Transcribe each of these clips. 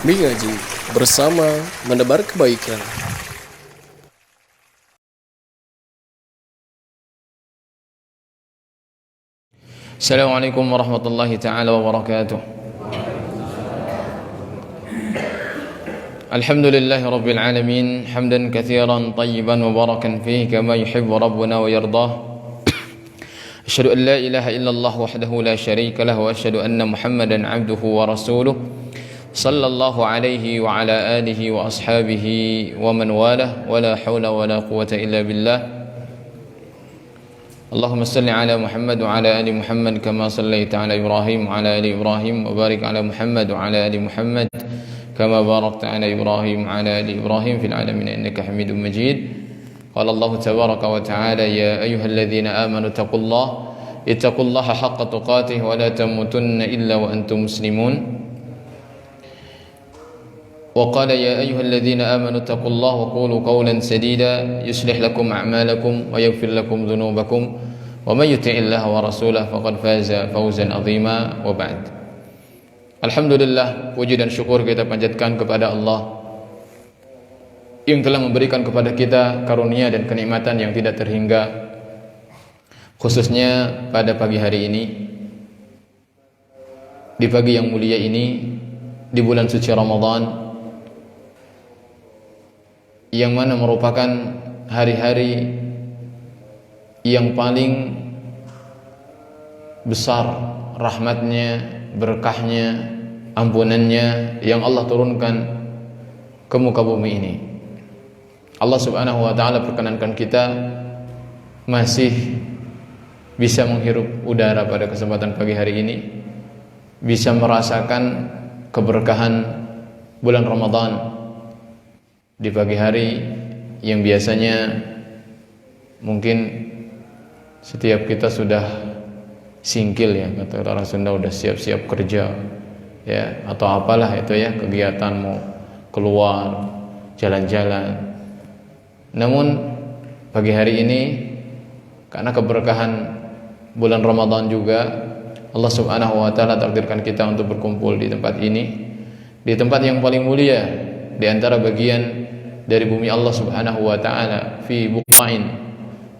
Mengaji bersama menebar kebaikan. Assalamualaikum warahmatullahi taala wabarakatuh. Alhamdulillahi rabbil alamin, hamdan katsiran tayyiban mubarakan fihi kama yuhibbu rabbuna wa yardah. Asyhadu an la ilaha illallah wahdahu la syarika lah wa asyhadu anna Muhammadan abduhu wa rasuluh sallallahu alaihi wa ala alihi wa ashabihi wa man walah wa la hawla wa la quwwata illa billah. Allahumma salli ala Muhammad wa ala ali Muhammad kama sallaita ala Ibrahim wa ala ali Ibrahim wa barik ala Muhammad wa ala ali Muhammad kama barakta ala Ibrahim wa ala ali Ibrahim fil alamin innaka Hamidum Majid. Qala Allah tabaraka wa ta'ala ya ayyuhalladzina amanu ittaqullaha haqqa tuqatih wa la tamutunna illa wa antum muslimun. وقال يا أيها الذين آمنوا اتقوا الله وقولوا قولا سديدا يصلح لكم أعمالكم ويغفر لكم ذنوبكم ومن يطع الله ورسوله فقد فاز فوزا عظيما وبعد. Alhamdulillah, puji dan syukur kita panjatkan kepada Allah yang telah memberikan kepada kita karunia dan kenikmatan yang tidak terhingga, khususnya pada pagi hari ini, di pagi yang mulia ini, di bulan suci Ramadan, yang mana merupakan hari-hari yang paling besar rahmatnya, berkahnya, ampunannya yang Allah turunkan ke muka bumi ini. Allah subhanahu wa ta'ala perkenankan kita masih bisa menghirup udara pada kesempatan pagi hari ini, bisa merasakan keberkahan bulan Ramadan di pagi hari yang biasanya mungkin setiap kita sudah singkil, ya kata orang Sunda, udah siap-siap kerja ya, atau apalah itu ya, kegiatan mau keluar jalan-jalan. Namun pagi hari ini karena keberkahan bulan Ramadan juga, Allah subhanahu wa ta'ala takdirkan kita untuk berkumpul di tempat ini, di tempat yang paling mulia di antara bagian dari bumi Allah subhanahu wa ta'ala, fi buqa'in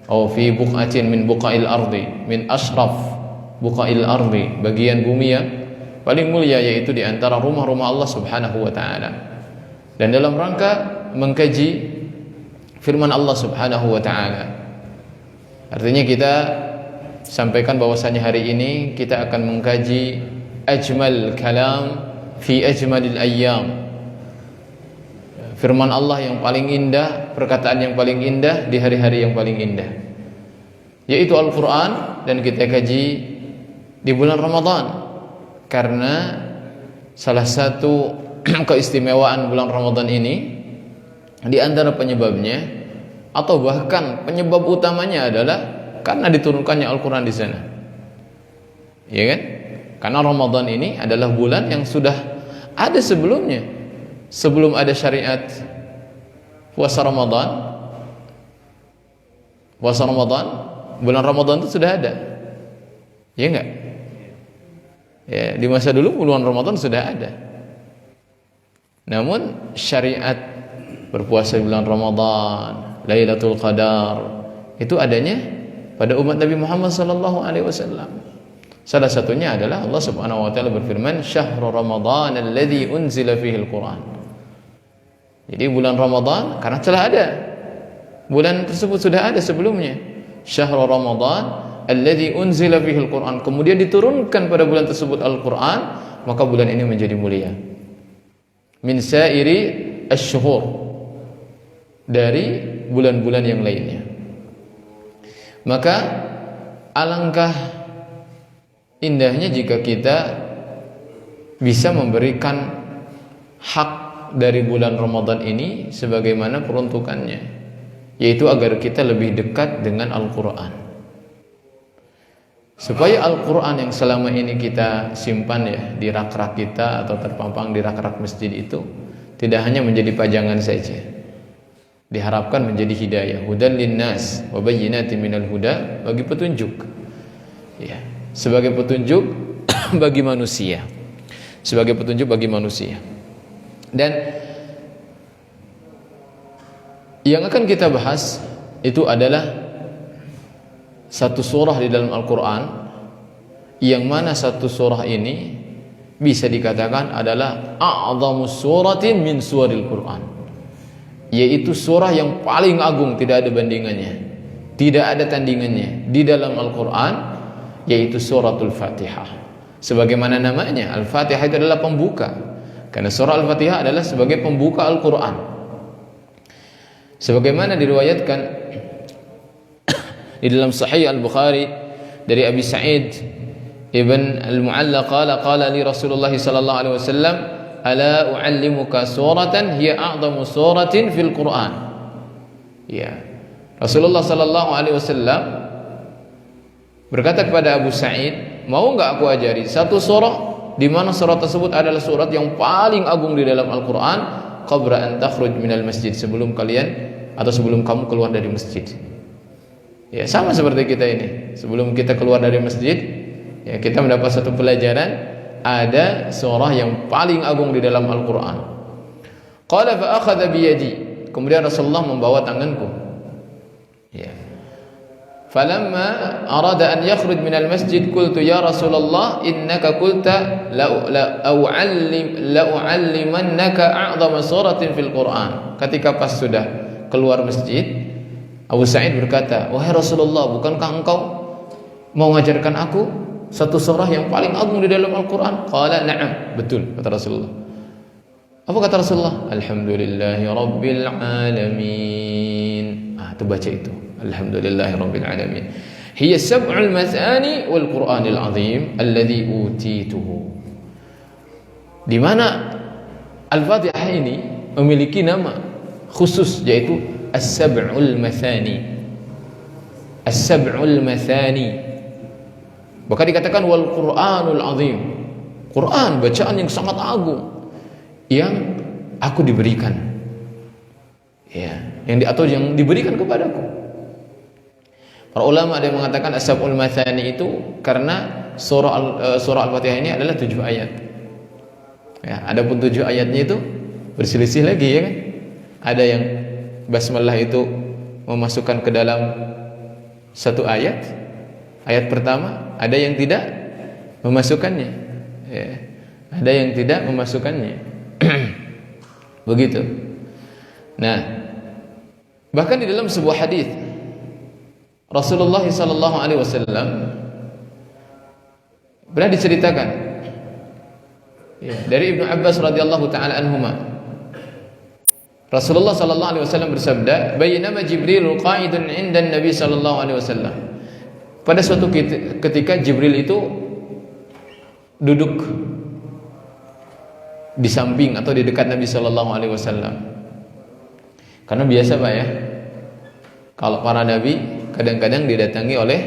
atau fi buq'atin min buqa'il ardi, min ashraf buqa'il ardi, bagian bumi yang paling mulia, yaitu di antara rumah-rumah Allah subhanahu wa ta'ala. Dan dalam rangka mengkaji firman Allah subhanahu wa ta'ala, artinya kita sampaikan bahwasanya hari ini kita akan mengkaji ajmal kalam fi ajmalil ayyam, firman Allah yang paling indah, perkataan yang paling indah di hari-hari yang paling indah, yaitu Al-Quran. Dan kita kaji di bulan Ramadan karena salah satu keistimewaan bulan Ramadan ini, di antara penyebabnya atau bahkan penyebab utamanya adalah karena diturunkannya Al-Quran di sana, ya kan? Karena Ramadan ini adalah bulan yang sudah ada sebelumnya. Sebelum ada syariat puasa Ramadan, bulan Ramadan itu sudah ada, ya enggak? Ya, di masa dulu bulan Ramadan sudah ada. Namun syariat berpuasa di bulan Ramadan, Lailatul Qadar, itu adanya pada umat Nabi Muhammad sallallahu alaihi wasallam. Salah satunya adalah Allah subhanahu wa ta'ala berfirman, Syahrul Ramadan alladzi unzila fihi al-Quran. Jadi bulan Ramadan karena telah ada, bulan tersebut sudah ada sebelumnya, Syahrul Ramadan alladzi unzila fihi al-Quran, kemudian diturunkan pada bulan tersebut Al-Quran, maka bulan ini menjadi mulia min sa'iri asy-syuhur, dari bulan-bulan yang lainnya. Maka alangkah indahnya jika kita bisa memberikan hak dari bulan Ramadan ini sebagaimana peruntukannya, yaitu agar kita lebih dekat dengan Al-Quran, supaya Al-Quran yang selama ini kita simpan ya di rak-rak kita atau terpampang di rak-rak masjid itu tidak hanya menjadi pajangan saja, diharapkan menjadi hidayah, hudan linnas wa bayyinatin minal huda, bagi petunjuk ya, sebagai petunjuk bagi manusia, sebagai petunjuk bagi manusia. Dan yang akan kita bahas itu adalah satu surah di dalam Al-Quran, yang mana satu surah ini bisa dikatakan adalah a'zamus suratin min suwaril Quran, yaitu surah yang paling agung, tidak ada bandingannya, tidak ada tandingannya di dalam Al-Quran, yaitu suratul Fatihah. Sebagaimana namanya, Al-Fatihah itu adalah pembuka, karena surah Al-Fatihah adalah sebagai pembuka Al-Quran. Sebagaimana diriwayatkan di dalam Sahih Al-Bukhari dari Abi Sa'id Ibn Al-Mu'alla qala li Rasulullah sallallahu alaihi wasallam, ala u'allimuka suratan hiya a'zamu suratin fil Quran. Ya, Rasulullah sallallahu alaihi wasallam berkata kepada Abu Sa'id, mau enggak aku ajari satu surah di mana surah tersebut adalah surat yang paling agung di dalam Al-Quran, qabla an takhruj minal masjid, sebelum kalian atau sebelum kamu keluar dari masjid. Ya, sama seperti kita ini, sebelum kita keluar dari masjid, ya, kita mendapat satu pelajaran, ada surah yang paling agung di dalam Al-Quran. Qala fa akhadha bi yadi, kemudian Rasulullah membawa tanganku. Ya. Falamma arada an yakhruj minal masjid qultu ya Rasulullah innaka qulta la u'allimannaka a'zama suratin fil Quran. Ketika pas sudah keluar masjid, Abu Sa'id berkata, wahai Rasulullah, bukankah engkau mau mengajarkan aku satu surah yang paling agung di dalam Al-Quran? Qala na'am, betul, kata Rasulullah. Apa kata Rasulullah? Alhamdulillahi Rabbil Alamin. Itu baca itu, Alhamdulillahi Rabbil Alamin. Hiya sab'ul mathani wal Qur'anil azim alladhi utituhu. Di mana Al-Fatihah ini memiliki nama khusus, yaitu As-Sab'ul Mathani. As-Sab'ul Mathani. Bahkan dikatakan wal Qur'anul Azim. Quran, bacaan yang sangat agung yang aku diberikan. Ya, yang diberikan kepadaku. Para ulama ada yang mengatakan As-Sab'ul Mathani itu karena surah Al-Fatihah ini adalah 7 ayat. Ya, adapun 7 ayatnya itu berselisih lagi, ya kan? Ada yang basmalah itu memasukkan ke dalam satu ayat pertama, ada yang tidak memasukkannya, ya. Ada yang tidak memasukkannya. Begitu. Nah, bahkan di dalam sebuah hadis Rasulullah sallallahu alaihi wasallam pernah diceritakan, ya, dari Ibnu Abbas radhiyallahu taala anhuma, Rasulullah sallallahu alaihi wasallam bersabda, "Bainama Jibril qa'idun 'inda Nabi sallallahu alaihi wasallam." Pada suatu ketika Jibril itu duduk di samping atau di dekat Nabi sallallahu alaihi wasallam. Karena biasa, Pak, ya, kalau para nabi kadang-kadang didatangi oleh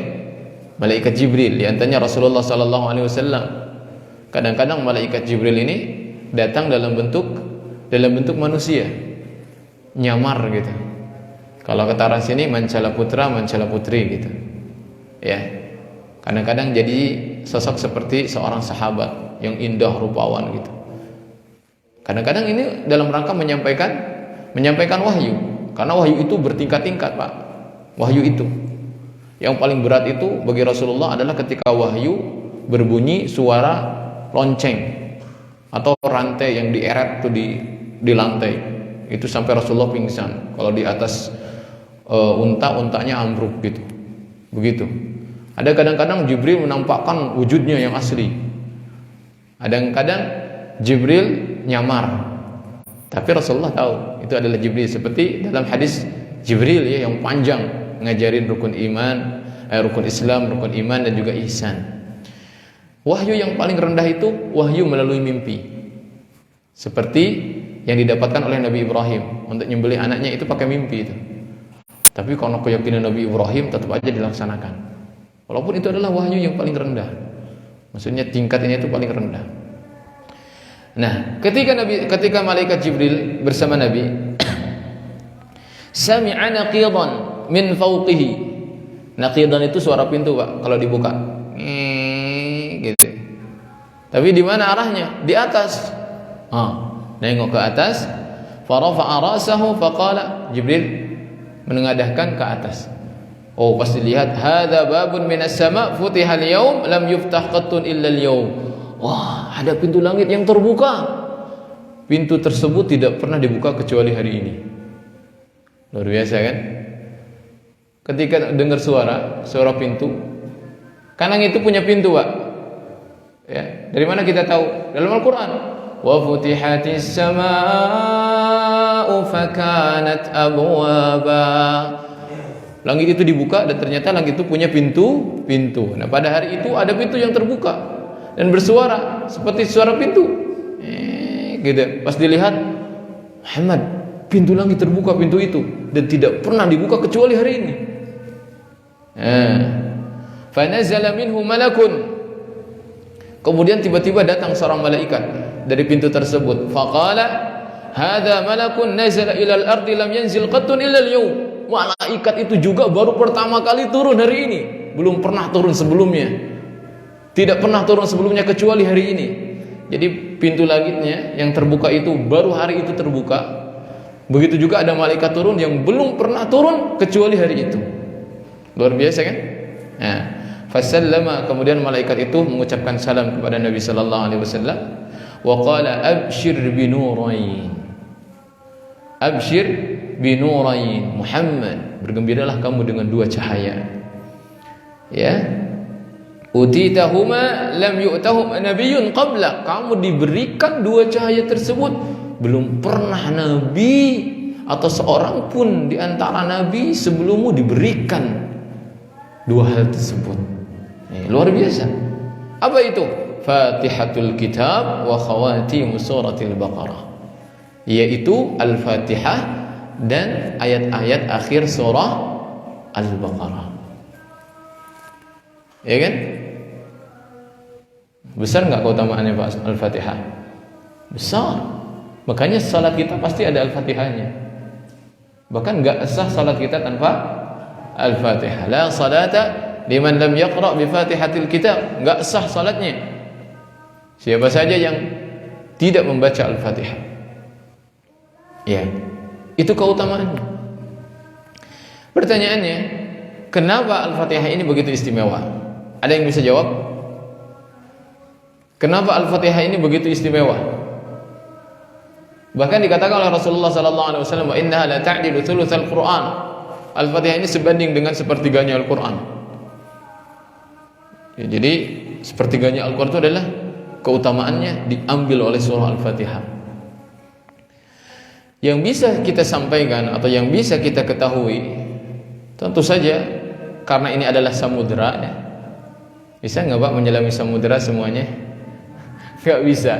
malaikat Jibril, di antaranya Rasulullah sallallahu alaihi wasallam. Kadang-kadang malaikat Jibril ini datang dalam bentuk manusia, nyamar gitu. Kalau kata orang sini mancala putra, mancala putri gitu. Ya. Kadang-kadang jadi sosok seperti seorang sahabat yang indah rupawan gitu. Kadang-kadang ini dalam rangka menyampaikan wahyu. Karena wahyu itu bertingkat-tingkat, Pak. Wahyu itu. Yang paling berat itu bagi Rasulullah adalah ketika wahyu berbunyi suara lonceng atau rantai yang dieret tuh di lantai. Itu sampai Rasulullah pingsan. Kalau di atas untanya ambruk gitu. Begitu. Ada kadang-kadang Jibril menampakkan wujudnya yang asli. Kadang-kadang Jibril nyamar. Tapi Rasulullah tahu itu adalah Jibril, seperti dalam hadis Jibril, ya, yang panjang ngajarin rukun iman, rukun Islam, rukun iman dan juga ihsan. Wahyu yang paling rendah itu wahyu melalui mimpi. Seperti yang didapatkan oleh Nabi Ibrahim untuk nyembelih anaknya itu pakai mimpi itu. Tapi kalau keyakinan Nabi Ibrahim tetap aja dilaksanakan. Walaupun itu adalah wahyu yang paling rendah. Maksudnya tingkatnya itu paling rendah. Nah, ketika malaikat Jibril bersama Nabi sami'a naqidan min fawqihi. Naqidan itu suara pintu, Pak, kalau dibuka. Gitu. Tapi di mana arahnya? Di atas. nengok ke atas, farafa'a ra'sahu faqala, Jibril menengadahkan ke atas. Oh, pasti lihat, hadza babun minas sama' futiha al-yaum lam yuftah qattun illa al-yaum. Wah, ada pintu langit yang terbuka. Pintu tersebut tidak pernah dibuka kecuali hari ini. Luar biasa kan? Ketika dengar suara pintu, Kanang itu punya pintu, Pak. Ya, dari mana kita tahu? Dalam Al-Qur'an. Wa futihatis samaa'u fakanat abwaba. Langit itu dibuka dan ternyata langit itu punya pintu. Nah, pada hari itu ada pintu yang terbuka dan bersuara seperti suara pintu. Gitu. Pas dilihat, Muhammad, pintu langit terbuka, pintu itu, dan tidak pernah dibuka kecuali hari ini. Fanazala minhu malakun. Kemudian tiba-tiba datang seorang malaikat dari pintu tersebut. Faqala, hadza malakun nazala ila al-ardi lam yanzil qattun illa al-yawm. Malaikat itu juga baru pertama kali turun hari ini, belum pernah turun sebelumnya. Tidak pernah turun sebelumnya kecuali hari ini. Jadi pintu langitnya yang terbuka itu baru hari itu terbuka. Begitu juga ada malaikat turun yang belum pernah turun kecuali hari itu. Luar biasa kan? Nah, fasallama, kemudian malaikat itu mengucapkan salam kepada Nabi sallallahu alaihi wasallam wa qala abshir binurain. Abshir binurain Muhammad, bergembiralah kamu dengan dua cahaya. Ya. Utitahuma lam yu'tahum nabiyyun qabla. Kamu diberikan dua cahaya tersebut, belum pernah nabi atau seorang pun di antara nabi sebelummu diberikan dua hal tersebut. Luar biasa. Apa itu? Fatihatul Kitab wa khawatim suratil Baqarah, yaitu Al-Fatihah dan ayat-ayat akhir surah Al-Baqarah. Ya kan? Besar enggak keutamaannya Pak Al-Fatihah? Besar. Makanya salat kita pasti ada Al-Fatihahnya. Bahkan enggak sah salat kita tanpa Al-Fatihah. La salata liman lam yaqra bi Fatihatil Kitab. Enggak sah salatnya siapa saja yang tidak membaca Al-Fatihah. Ya. Itu keutamaannya. Pertanyaannya, kenapa Al-Fatihah ini begitu istimewa? Ada yang bisa jawab? Kenapa Al-Fatihah ini begitu istimewa? Bahkan dikatakan oleh Rasulullah sallallahu alaihi wasallam, "Wa innaha la ta'dilu thulutsal Qur'an." Al-Fatihah ini sebanding dengan sepertiganya Al-Qur'an. Ya, jadi sepertiganya Al-Qur'an itu adalah keutamaannya diambil oleh surah Al-Fatihah. Yang bisa kita sampaikan atau yang bisa kita ketahui, tentu saja karena ini adalah samudera, ya. Bisa nggak Pak menyelami samudera semuanya? Nggak bisa.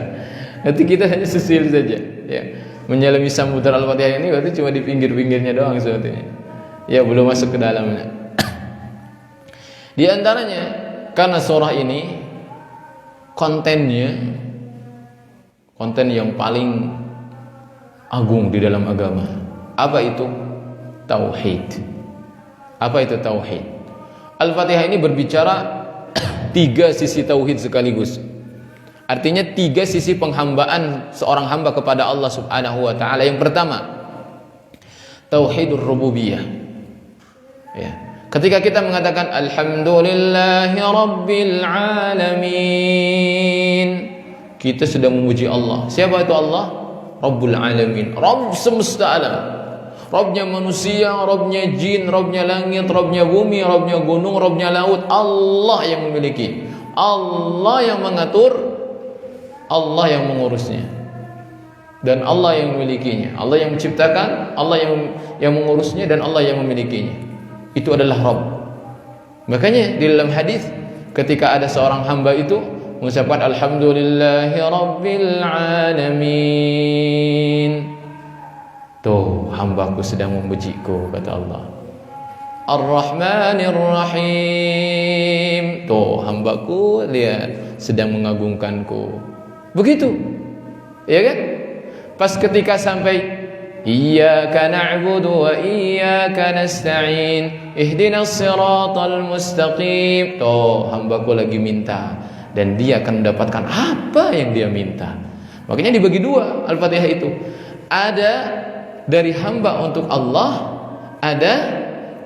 Nanti kita hanya sesil saja, ya. Menyelami samudera Al-Fatihah ini berarti cuma di pinggir-pinggirnya doang sebetulnya. Ya, belum masuk ke dalamnya. Di antaranya karena surah ini konten yang paling agung di dalam agama. Apa itu? Tauhid. Apa itu tauhid? Al-Fatihah ini berbicara tiga sisi tauhid sekaligus. Artinya tiga sisi penghambaan seorang hamba kepada Allah Subhanahu wa taala. Yang pertama, tauhidur rububiyah. Ya. Ketika kita mengatakan alhamdulillahi rabbil alamin, kita sedang memuji Allah. Siapa itu Allah? Rabbul alamin, Rabb semesta alam. Rabbnya manusia, Rabbnya jin, Rabbnya langit, Rabbnya bumi, Rabbnya gunung, Rabbnya laut. Allah yang memiliki, Allah yang mengatur, Allah yang mengurusnya, dan Allah yang memilikinya. Allah yang menciptakan, Allah yang mengurusnya, dan Allah yang memilikinya. Itu adalah Rabb. Makanya di dalam hadis ketika ada seorang hamba itu mengucapkan alhamdulillahi rabbil alamin, tuh hambaku sedang memujiku, kata Allah. Ar-Rahmanir Rahim, tuh hambaku lihat sedang mengagungkanku. Begitu, ya kan? Pas ketika sampai iyyaka na'budu wa iyyaka nasta'in ihdinas siratal mustaqim, tuh hambaku lagi minta dan dia akan mendapatkan apa yang dia minta. Makanya dibagi dua Al-Fatihah itu. Ada dari hamba untuk Allah, ada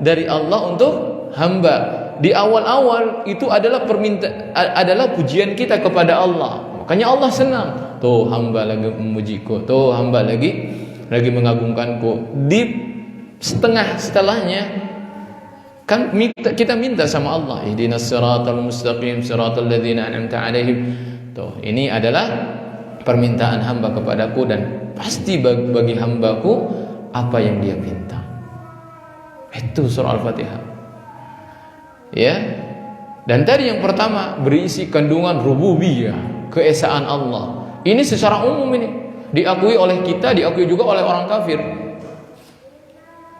dari Allah untuk hamba. Di awal-awal itu adalah adalah pujian kita kepada Allah. Makanya Allah senang. Tuh hamba lagi memujiku, tuh hamba lagi mengagungkanku. Di setengah setelahnya kan kita minta sama Allah, ihdinas siratal mustaqim siratal ladzina an'amta 'alaihim. Tuh, ini adalah permintaan hamba kepadaku dan pasti bagi hambaku apa yang dia minta. Itu surah Al-Fatihah. Ya. Dan tadi yang pertama berisi kandungan rububiyah, keesaan Allah. Ini secara umum ini diakui oleh kita, diakui juga oleh orang kafir.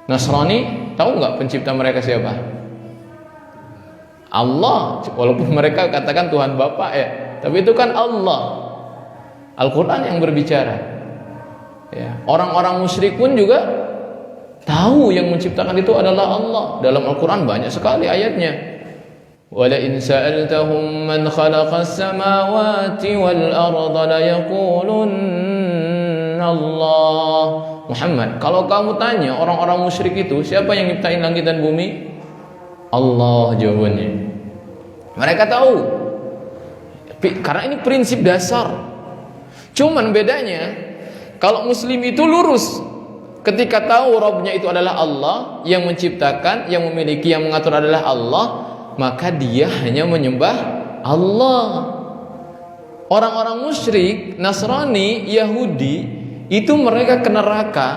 Nasrani tahu nggak pencipta mereka siapa? Allah. Walaupun mereka katakan Tuhan Bapa ya, tapi itu kan Allah. Al-Quran yang berbicara. Ya. Orang-orang musyrik pun juga tahu yang menciptakan itu adalah Allah. Dalam Al-Quran banyak sekali ayatnya. Wala in sa'altahum man khalaqas samawati wal arda la yaqulunna Allah. Muhammad, kalau kamu tanya orang-orang musyrik itu, siapa yang nyiptain langit dan bumi? Allah jawabannya. Mereka tahu. Karena ini prinsip dasar. Cuman bedanya, kalau muslim itu lurus. Ketika tahu Rabbnya itu adalah Allah, yang menciptakan, yang memiliki, yang mengatur adalah Allah, maka dia hanya menyembah Allah. Orang-orang musyrik, Nasrani, Yahudi, itu mereka ke neraka.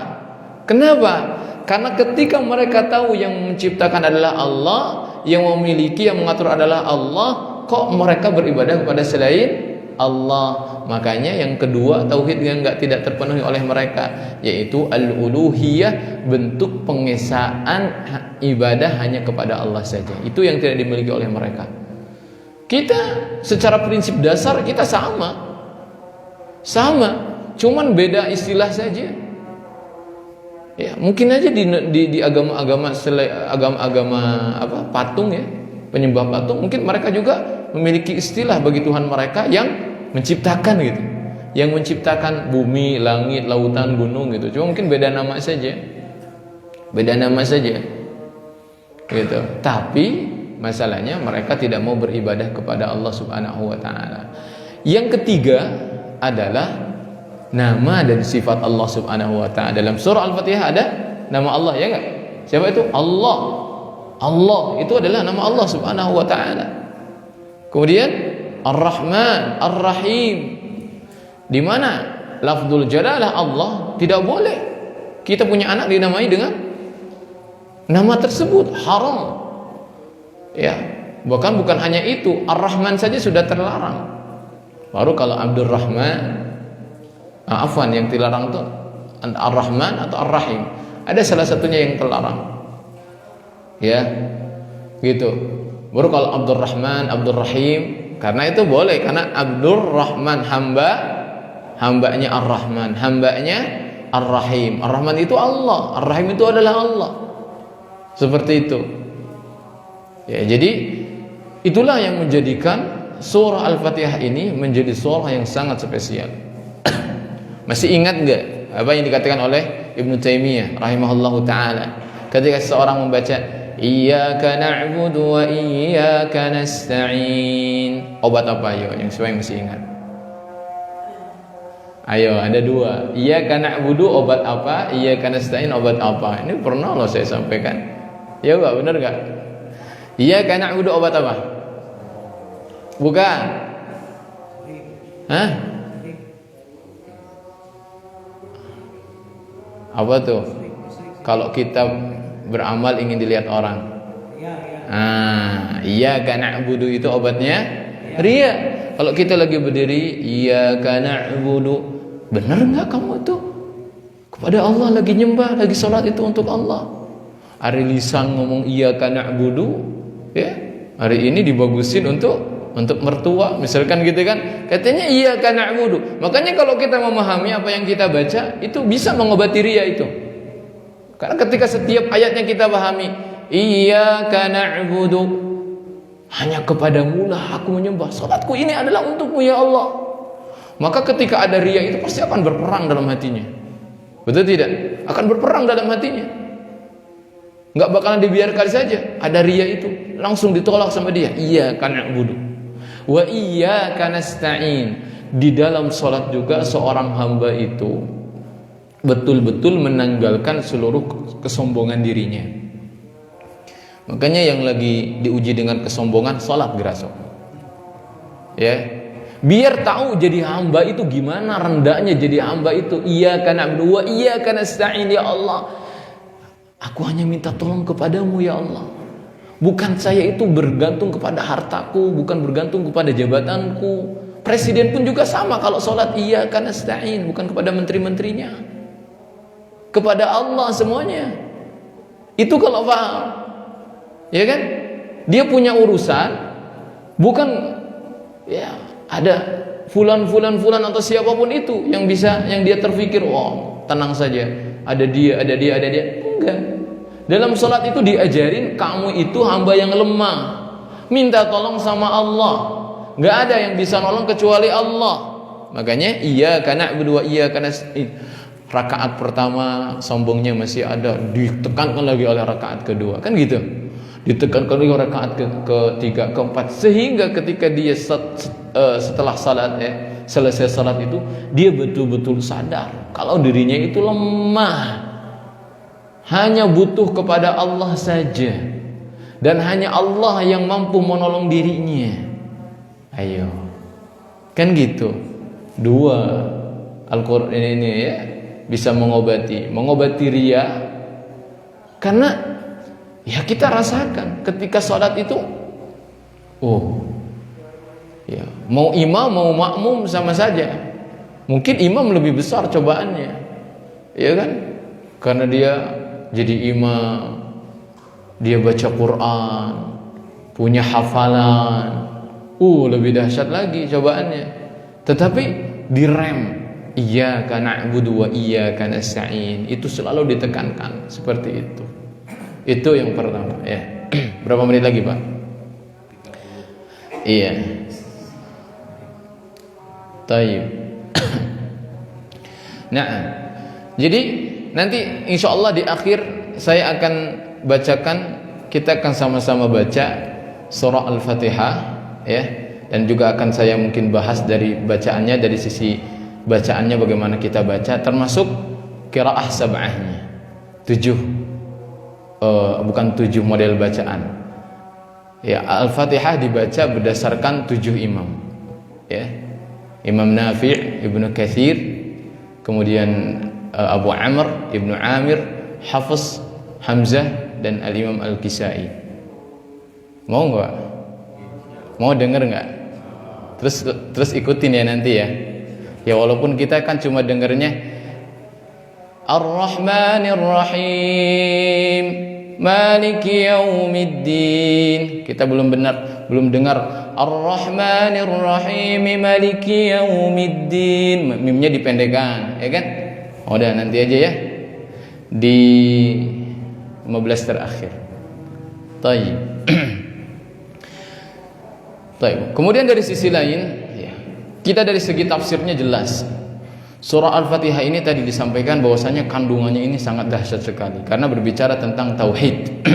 Kenapa? Karena ketika mereka tahu yang menciptakan adalah Allah, yang memiliki, yang mengatur adalah Allah, kok mereka beribadah kepada selain Allah. Makanya yang kedua, tauhid yang tidak terpenuhi oleh mereka, yaitu al-uluhiyah, bentuk pengesaan ibadah hanya kepada Allah saja. Itu yang tidak dimiliki oleh mereka. Kita secara prinsip dasar kita sama, cuman beda istilah saja. Ya, mungkin aja di agama-agama apa patung ya, penyembah patung, mungkin mereka juga memiliki istilah bagi Tuhan mereka yang menciptakan gitu, yang menciptakan bumi, langit, lautan, gunung gitu. Cuma mungkin beda nama saja, gitu. Tapi masalahnya mereka tidak mau beribadah kepada Allah Subhanahu wa Ta'ala. Yang ketiga adalah nama dan sifat Allah Subhanahu wa Ta'ala. Dalam surah Al-Fatihah ada nama Allah, ya enggak? Siapa itu? Allah. Allah itu adalah nama Allah Subhanahu wa Ta'ala. Kemudian Ar-Rahman, Ar-Rahim, di mana lafzul jalalah Allah tidak boleh kita punya anak dinamai dengan nama tersebut, haram. Ya, bahkan bukan hanya itu, Ar-Rahman saja sudah terlarang. Baru kalau Abdurrahman, afwan, yang dilarang itu Ar-Rahman atau Ar-Rahim. Ada salah satunya yang terlarang. Ya. Gitu. Baru kalau Abdurrahman, Abdurrahim, karena itu boleh, karena Abdurrahman hambanya Ar-Rahman, hambanya Ar-Rahim. Ar-Rahman itu Allah, Ar-Rahim itu adalah Allah. Seperti itu. Ya, jadi itulah yang menjadikan surah Al-Fatihah ini menjadi surah yang sangat spesial. Masih ingat enggak apa yang dikatakan oleh Ibnu Taimiyah rahimahullahu taala ketika seseorang membaca iyyaka na'budu wa iyyaka nasta'in? Obat apa ayo yang siapa yang masih ingat? Ayo, ada dua. Iyyaka na'budu obat apa? Iyyaka nasta'in obat apa? Ini pernah loh saya sampaikan. Ya enggak, benar enggak? Iyyaka na'budu obat apa? Bukan. Hah? Apa tuh? Kalau kita beramal ingin dilihat orang. Iyyaka na'budu itu obatnya riya. Kalau kita lagi berdiri iyyaka na'budu, benar enggak kamu itu kepada Allah lagi nyembah, lagi salat itu untuk Allah? Hari lisan ngomong iyyaka na'budu, ya. Hari ini dibagusin untuk mertua, misalkan gitu kan. Katanya iyyaka na'budu. Makanya kalau kita memahami apa yang kita baca, itu bisa mengobati riya itu. Karena ketika setiap ayatnya kita pahami, iyyaka na'budu, hanya kepadamu lah aku menyembah. Salatku ini adalah untukmu ya Allah. Maka ketika ada riya itu pasti akan berperang dalam hatinya. Betul tidak? Akan berperang dalam hatinya. Enggak bakalan dibiarkan saja ada riya itu, langsung ditolak sama dia. Iyyaka na'budu wa iyyaka nasta'in. Di dalam salat juga seorang hamba itu betul-betul menanggalkan seluruh kesombongan dirinya. Makanya yang lagi diuji dengan kesombongan salat geraso. Ya. Biar tahu jadi hamba itu gimana rendahnya jadi hamba itu. Iyyaka na'budu wa iyyaka nasta'in, ya Allah. Aku hanya minta tolong kepadamu ya Allah. Bukan saya itu bergantung kepada hartaku, bukan bergantung kepada jabatanku. Presiden pun juga sama kalau sholat, iyyaka nasta'in, bukan kepada menteri-menterinya, kepada Allah semuanya. Itu kalau paham, ya kan? Dia punya urusan, bukan ya ada fulan atau siapapun itu yang bisa, yang dia terfikir, oh tenang saja, ada dia. Enggak. Dalam sholat itu diajarin kamu itu hamba yang lemah, minta tolong sama Allah. Enggak ada yang bisa nolong kecuali Allah. Makanya iyyaka na'budu wa iyyaka nasta'in. Rakaat pertama sombongnya masih ada, ditekankan lagi oleh rakaat kedua, kan gitu. Ditekankan lagi oleh rakaat ketiga, keempat, sehingga ketika dia setelah salat selesai salat itu dia betul-betul sadar kalau dirinya itu lemah, hanya butuh kepada Allah saja, dan hanya Allah yang mampu menolong dirinya. Ayo, kan gitu. Dua, Al-Quran ini ya bisa mengobati riya, karena ya kita rasakan ketika sholat itu, ya mau imam mau makmum sama saja. Mungkin imam lebih besar cobaannya, ya kan? Karena dia jadi imam, dia baca Quran, punya hafalan, lebih dahsyat lagi cobaannya. Tetapi direm, iyyaka na'budu wa iyyaka nasta'in, itu selalu ditekankan seperti itu. Itu yang pertama ya. Berapa menit lagi Pak? Iya. Taib. Nah, jadi nanti insya Allah di akhir saya akan bacakan, kita akan sama-sama baca surah Al-Fatihah ya, dan juga akan saya mungkin bahas dari bacaannya, dari sisi bacaannya bagaimana kita baca, termasuk qiraah sab'ahnya, 7 model bacaan ya. Al-Fatihah dibaca berdasarkan 7 imam ya, Imam Nafi', Ibnu Katsir, kemudian Abu Amr, Ibnu Amir, Hafiz, Hamzah, dan Al-Imam Al-Kisai. Mau nggak? Mau denger nggak? Terus ikutin ya nanti ya. Ya walaupun kita kan cuma dengernya Ar-Rahmanir Rahim, Maliki Yaumiddin. Kita belum dengar Ar-Rahmanir Rahim, Maliki Yaumiddin. Mimnya dipendekkan, ya kan? Udah nanti aja ya di 15 terakhir. Taib. Taib. Kemudian dari sisi lain ya, kita dari segi tafsirnya jelas. Surah Al-Fatihah ini tadi disampaikan bahwasanya kandungannya ini sangat dahsyat sekali karena berbicara tentang tauhid.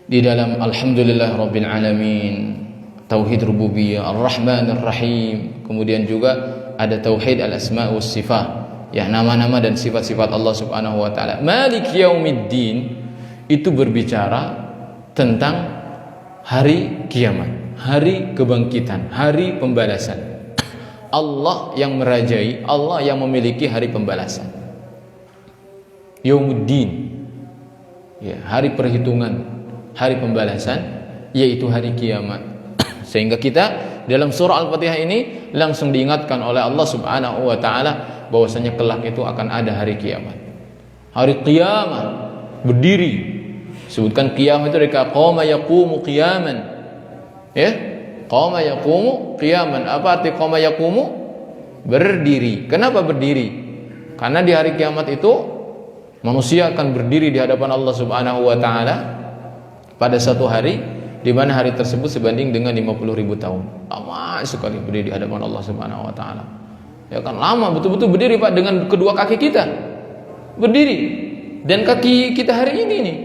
Di dalam Alhamdulillah Rabbil Alamin, tauhid rububiyah, Ar-Rahman Ar-Rahim, kemudian juga ada tauhid al-asma' was sifat, ya nama-nama dan sifat-sifat Allah Subhanahu wa taala. Malik Yaumiddin itu berbicara tentang hari kiamat, hari kebangkitan, hari pembalasan. Allah yang merajai, Allah yang memiliki hari pembalasan. Yaumuddin, ya, hari perhitungan, hari pembalasan, yaitu hari kiamat. Sehingga kita dalam surah Al-Fatihah ini langsung diingatkan oleh Allah Subhanahu wa taala bahwasanya kelak itu akan ada hari kiamat. Hari kiamat berdiri. Sebutkan kiamat itu dari qama yaqumu qiyaman. Ya? Qama yaqumu qiyaman. Apa arti qama yaqumu? Berdiri. Kenapa berdiri? Karena di hari kiamat itu manusia akan berdiri di hadapan Allah Subhanahu wa taala pada satu hari di mana hari tersebut sebanding dengan 50.000 tahun. Lama sekali berdiri di hadapan Allah Subhanahu wa taala. Ya kan, lama betul-betul berdiri Pak, dengan kedua kaki kita. Berdiri. Dan kaki kita hari ini nih.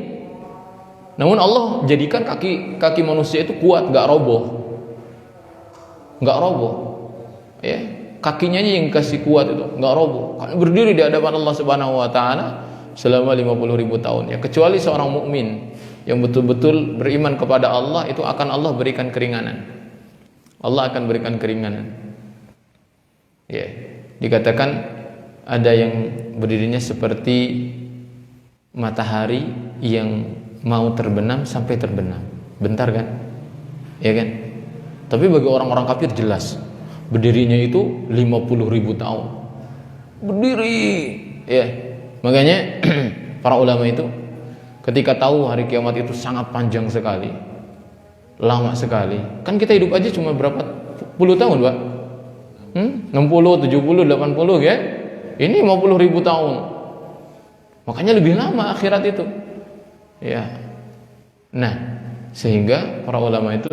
Namun Allah jadikan kaki manusia itu kuat, enggak roboh. Enggak roboh. Ya, kakinya yang kasih kuat itu, enggak roboh. Kan berdiri di hadapan Allah Subhanahu wa taala selama 50.000 tahun. Ya, kecuali seorang mukmin yang betul-betul beriman kepada Allah, itu akan Allah berikan keringanan. Allah akan berikan keringanan. Ya, dikatakan ada yang berdirinya seperti matahari yang mau terbenam sampai terbenam. Bentar kan? Ya kan? Tapi bagi orang-orang kafir jelas berdirinya itu 50.000 tahun. Berdiri. Ya. Makanya para ulama itu ketika tahu hari kiamat itu sangat panjang sekali, lama sekali. Kan kita hidup aja cuma berapa puluh tahun, Pak? 60, 70, 80 ya. Ini 50.000 tahun. Makanya lebih lama akhirat itu. Ya. Nah, sehingga para ulama itu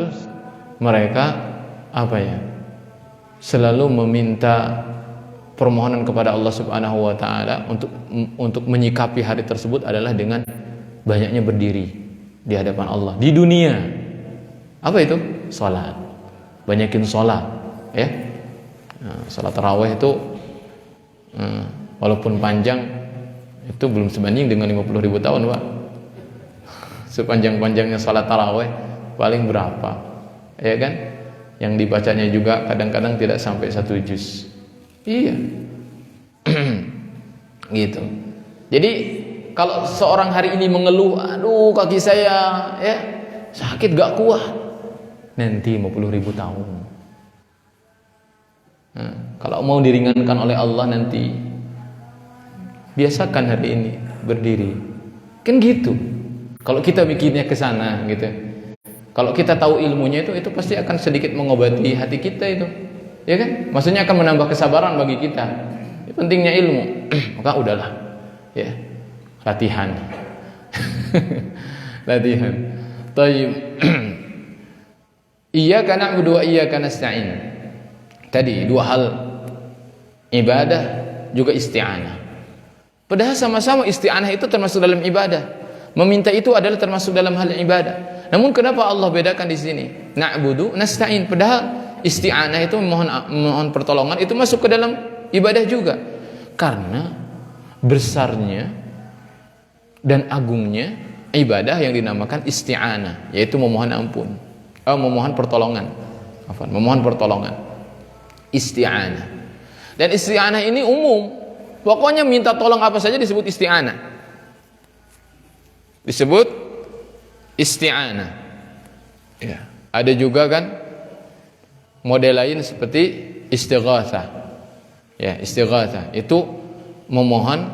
mereka selalu meminta permohonan kepada Allah Subhanahu wa taala untuk menyikapi hari tersebut adalah dengan banyaknya berdiri di hadapan Allah di dunia. Apa itu? Salat. Banyakin salat, ya. Nah, salat tarawih itu walaupun panjang itu belum sebanding dengan 50.000 tahun, Pak. Sepanjang-panjangnya salat tarawih paling berapa? Ya kan? Yang dibacanya juga kadang-kadang tidak sampai 1 juz. Iya. Gitu. Jadi kalau seorang hari ini mengeluh, aduh kaki saya ya sakit gak kuat, nanti 50.000 tahun. Nah, kalau mau diringankan oleh Allah nanti, biasakan hari ini berdiri. Kan gitu. Kalau kita mikirnya ke sana gitu. Kalau kita tahu ilmunya itu pasti akan sedikit mengobati hati kita itu. Ya kan? Maksudnya akan menambah kesabaran bagi kita. Ini pentingnya ilmu. Maka udahlah. Ya. Latihan. Latihan. Tayyib. Iyyaka na'budu wa iyyaka nasta'in. Tadi dua hal, ibadah juga isti'anah. Padahal sama-sama isti'anah itu termasuk dalam ibadah. Meminta itu adalah termasuk dalam hal ibadah. Namun kenapa Allah bedakan di sini? Na'budu nasta'in. Padahal isti'anah itu mohon pertolongan itu masuk ke dalam ibadah juga. Karena besarnya dan agungnya ibadah yang dinamakan isti'anah, yaitu memohon ampun, memohon pertolongan. Memohon pertolongan. Isti'anah. Dan isti'anah ini umum. Pokoknya minta tolong apa saja disebut isti'anah. Disebut isti'anah. Ya. Ada juga kan model lain seperti istighatsah. Ya, istighatsah itu memohon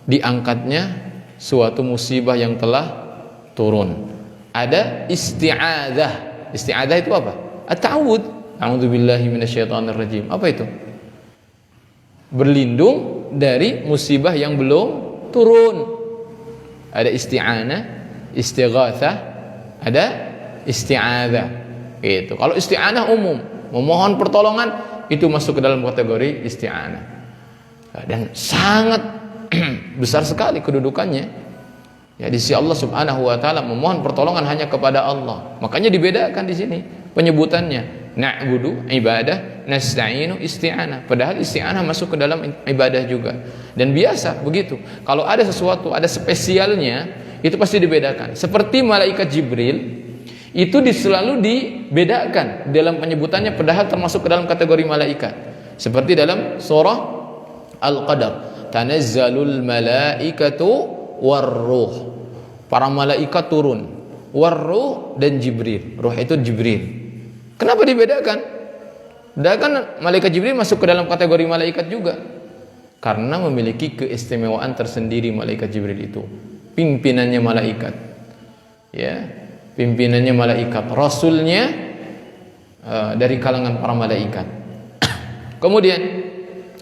diangkatnya suatu musibah yang telah turun. Ada isti'adzah. Isti'adzah itu apa? At-ta'awudz. A'udzubillahi minasyaitonir rajim. Apa itu? Berlindung dari musibah yang belum turun. Ada isti'anah, istighatsah, ada isti'adzah. Gitu. Kalau isti'anah umum, memohon pertolongan itu masuk ke dalam kategori isti'anah. Dan sangat besar sekali kedudukannya. Ya, di sisi Allah Subhanahu wa taala memohon pertolongan hanya kepada Allah. Makanya dibedakan di sini penyebutannya. Na'budu ibadah, nasta'inu isti'anah. Padahal isti'anah masuk ke dalam ibadah juga. Dan biasa begitu. Kalau ada sesuatu, ada spesialnya, itu pasti dibedakan. Seperti malaikat Jibril, itu selalu dibedakan dalam penyebutannya, padahal termasuk ke dalam kategori malaikat. Seperti dalam surah Al-Qadar, tanazzalul malaikatu warruh. Para malaikat turun. Warruh dan Jibril. Ruh itu Jibril. Kenapa dibedakan? Bedakan malaikat Jibril masuk ke dalam kategori malaikat juga. Karena memiliki keistimewaan tersendiri malaikat Jibril itu. Pimpinannya malaikat. Ya, pimpinannya malaikat. Rasulnya dari kalangan para malaikat. Kemudian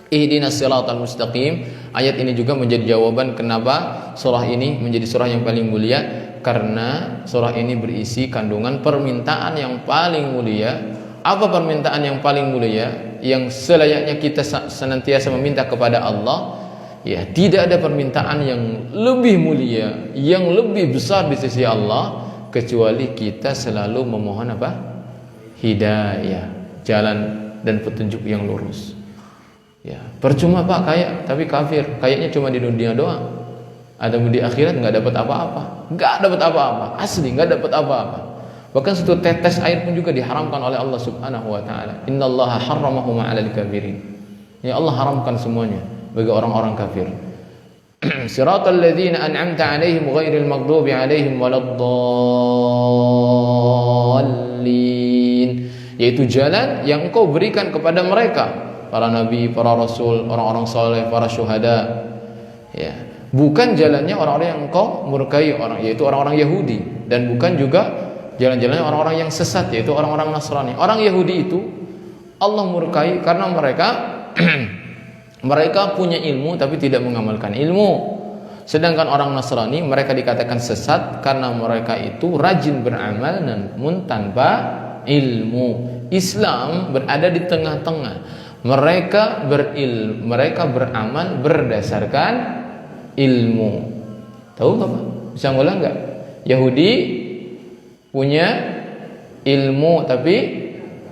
ihdinas siratal mustaqim, Ayat ini juga menjadi jawaban kenapa surah ini menjadi surah yang paling mulia, karena surah ini berisi kandungan permintaan yang paling mulia. Apa permintaan yang paling mulia? Yang selayaknya kita senantiasa meminta kepada Allah. Ya, tidak ada permintaan yang lebih mulia, yang lebih besar di sisi Allah, kecuali kita selalu memohon apa? Hidayah, jalan dan petunjuk yang lurus. Ya, percuma Pak kaya tapi kafir, kayaknya cuma di dunia doang. Ada di akhirat nggak dapat apa-apa, nggak dapat apa-apa, asli nggak dapat apa-apa. Bahkan satu tetes air pun juga diharamkan oleh Allah Subhanahu Wa Taala. Innallaha harramahu ma'alal kafirin. Ya, Allah haramkan semuanya bagi orang-orang kafir. Siratal ladzina an'amta 'alaihim ghairil maghdubi 'alaihim waladdallin. Yaitu jalan yang Engkau berikan kepada mereka, para nabi, para rasul, orang-orang saleh, para syuhada. Ya, bukan jalannya orang-orang yang Engkau murkai, yaitu orang-orang Yahudi, dan bukan juga jalan-jalannya orang-orang yang sesat, yaitu orang-orang Nasrani. Orang Yahudi itu Allah murkai karena mereka mereka punya ilmu tapi tidak mengamalkan ilmu. Sedangkan orang Nasrani mereka dikatakan sesat karena mereka itu rajin beramal namun tanpa ilmu. Islam berada di tengah-tengah. Mereka beramal berdasarkan ilmu. Tahu nggak Pak? Bisa ngulang nggak? Yahudi punya ilmu tapi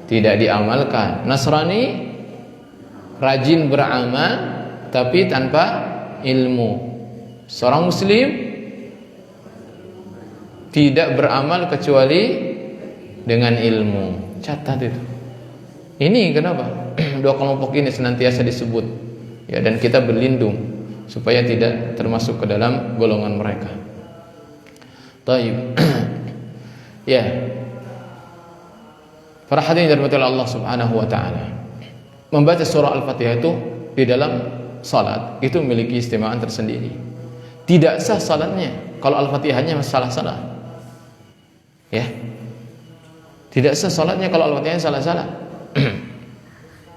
tidak diamalkan. Nasrani rajin beramal tapi tanpa ilmu. Seorang Muslim tidak beramal kecuali dengan ilmu. Catat itu. Ini kenapa? Dua kelompok ini senantiasa disebut, ya, dan kita berlindung supaya tidak termasuk ke dalam golongan mereka. Taib. Ya. Para hadirin dirahmati Allah Subhanahu Wa Taala. Membaca surah Al-Fatihah itu di dalam salat itu memiliki istimewaan tersendiri. Tidak sah salatnya kalau Al-Fatihahnya salah-salah. Ya. Tidak sah salatnya kalau Al-Fatihahnya salah-salah.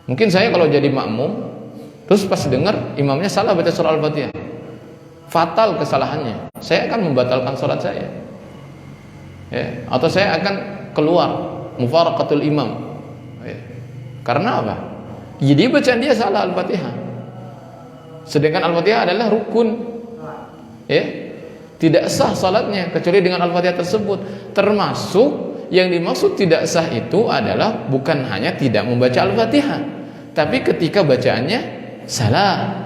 Mungkin saya kalau jadi makmum terus pas dengar imamnya salah baca surah Al-Fatihah, fatal kesalahannya, saya akan membatalkan salat saya. Ya. Atau saya akan keluar mufaraqatul imam. Ya. Karena apa? Jadi bacaan dia salah Al-Fatihah. Sedangkan Al-Fatihah adalah rukun. Ya. Tidak sah salatnya kecuali dengan Al-Fatihah tersebut. Termasuk yang dimaksud tidak sah itu adalah bukan hanya tidak membaca Al-Fatihah, tapi ketika bacaannya salah.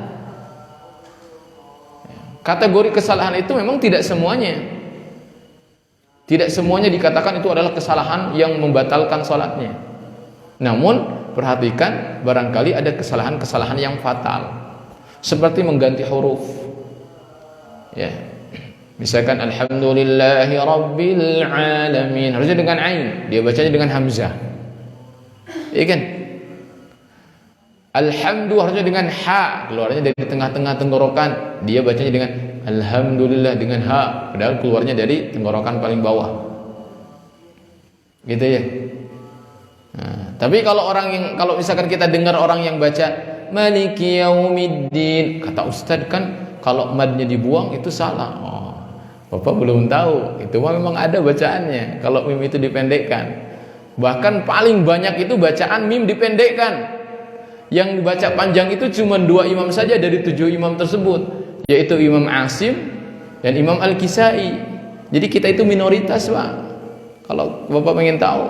Kategori kesalahan itu memang tidak semuanya. Tidak semuanya dikatakan itu adalah kesalahan yang membatalkan salatnya. Namun perhatikan, barangkali ada kesalahan-kesalahan yang fatal, seperti mengganti huruf. Ya. Misalkan alhamdulillahi rabbil alamin, harusnya dengan ain, dia bacanya dengan hamzah. Iya kan? Alhamdulillah harusnya dengan ha, keluarnya dari tengah-tengah tenggorokan, dia bacanya dengan alhamdulillah dengan ha, padahal keluarnya dari tenggorokan paling bawah. Gitu ya. Nah, tapi kalau misalkan kita dengar orang yang baca maliki yaumiddin, kata ustaz kan kalau madnya dibuang itu salah. Oh, Bapak belum tahu, itu memang ada bacaannya kalau mim itu dipendekkan. Bahkan paling banyak itu bacaan mim dipendekkan. Yang dibaca panjang itu cuma 2 imam saja dari 7 imam tersebut, yaitu Imam Asim dan Imam Al-Kisai. Jadi kita itu minoritas Pak. Kalau Bapak ingin tahu,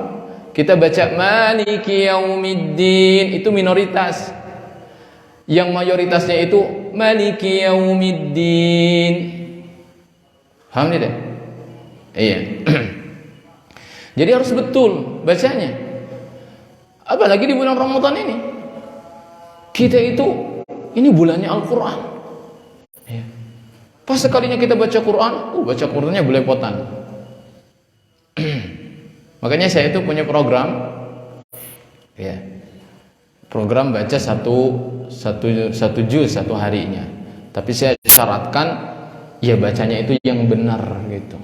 kita baca maliki yaumiddin itu minoritas. Yang mayoritasnya itu maliki yaumiddin. Paham tidak? Iya. Jadi harus betul bacanya. Apalagi di bulan Ramadan ini. Kita itu, ini bulannya Al-Quran. Ya. Pas sekalinya kita baca Quran, baca Qurannya belepotan. Makanya saya itu punya program, ya, program baca satu juz satu harinya. Tapi saya syaratkan, ya bacanya itu yang benar gitu,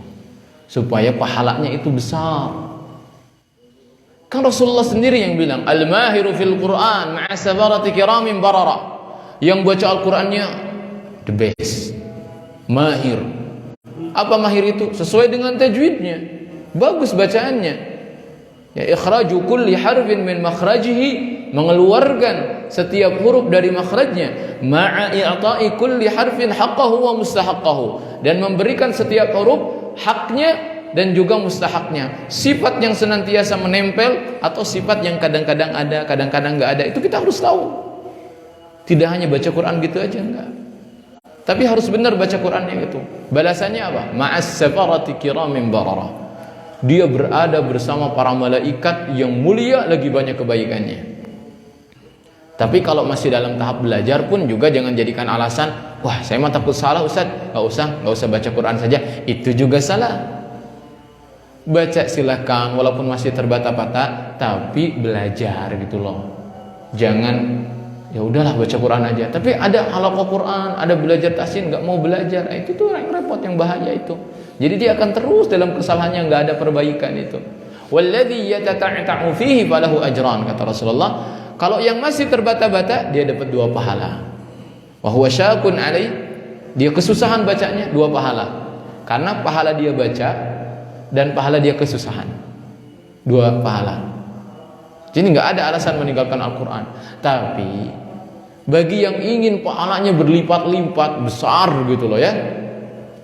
supaya pahalanya itu besar. Kan Rasulullah sendiri yang bilang, al-mahiru fil Quran ma'a sabarati kiramin barara. Yang baca Al-Qurannya the best, mahir. Apa mahir itu? Sesuai dengan tajwidnya, bagus bacaannya. Ya, ikhraju kulli harfin min makhrajihi, mengeluarkan setiap huruf dari makhrajnya, ma'a i'ta'i kulli harfin haqqahu wa mustahaqqahu, dan memberikan setiap huruf haknya dan juga mustahaknya. Sifat yang senantiasa menempel atau sifat yang kadang-kadang ada, kadang-kadang enggak ada, itu kita harus tahu. Tidak hanya baca Quran gitu aja, enggak. Tapi harus benar baca Qurannya itu. Balasannya apa? Ma'as safarati kiramin bararah. Dia berada bersama para malaikat yang mulia, lagi banyak kebaikannya. Tapi kalau masih dalam tahap belajar pun juga jangan jadikan alasan, wah saya mah takut salah Ustaz, nggak usah baca Quran saja. Itu juga salah. Baca silakan walaupun masih terbata-bata, tapi belajar gitu loh. Jangan ya udahlah baca Quran aja. Tapi ada halaqah Quran, ada belajar tahsin nggak mau belajar, itu tuh yang repot, yang bahaya itu. Jadi dia akan terus dalam kesalahannya, nggak ada perbaikan itu. Walladzi yatata'ta'u fihi falahu ajran, kata Rasulullah. Kalau yang masih terbata-bata, dia dapat 2 pahala. Wa huwa syaqun alai, dia kesusahan bacanya 2 pahala. Karena pahala dia baca dan pahala dia kesusahan, 2 pahala. Jadi nggak ada alasan meninggalkan Al-Quran. Tapi bagi yang ingin pahalanya berlipat-lipat besar gitu loh ya,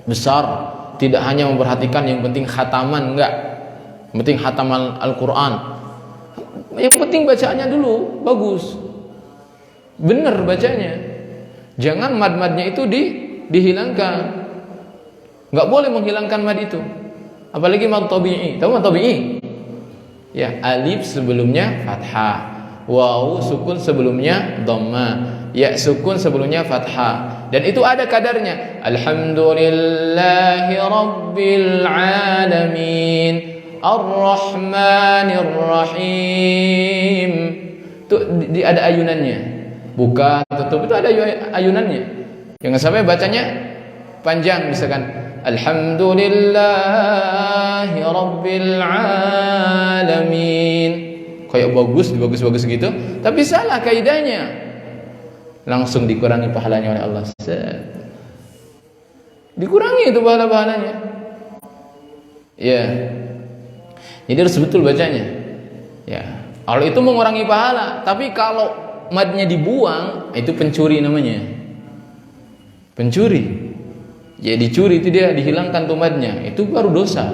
besar, tidak hanya memperhatikan yang penting khataman, enggak, yang penting khataman Al-Quran, yang penting bacaannya dulu bagus, bener bacanya. Jangan mad-madnya itu dihilangkan. Nggak boleh menghilangkan mad itu. Apalagi mad tabi'i. Tahu mad tabi'i? Ya, alif sebelumnya fathah, waw sukun sebelumnya dhamma, ya sukun sebelumnya fathah, dan itu ada kadarnya. Alhamdulillahi rabbil alamin, arrahmanir rahim. Itu ada ayunannya. Buka, tutup, itu ada ayunannya. Jangan sampai bacanya panjang misalkan Alhamdulillahi rabbil alamin, kayak bagus gitu, tapi salah kaidahnya, langsung dikurangi pahalanya oleh Allah. Dikurangi itu pahalanya. Ya, jadi harus betul bacanya. Ya, kalau itu mengurangi pahala. Tapi kalau madnya dibuang, itu pencuri namanya. Pencuri. Ya dicuri itu, dia dihilangkan tumadnya, itu baru dosa,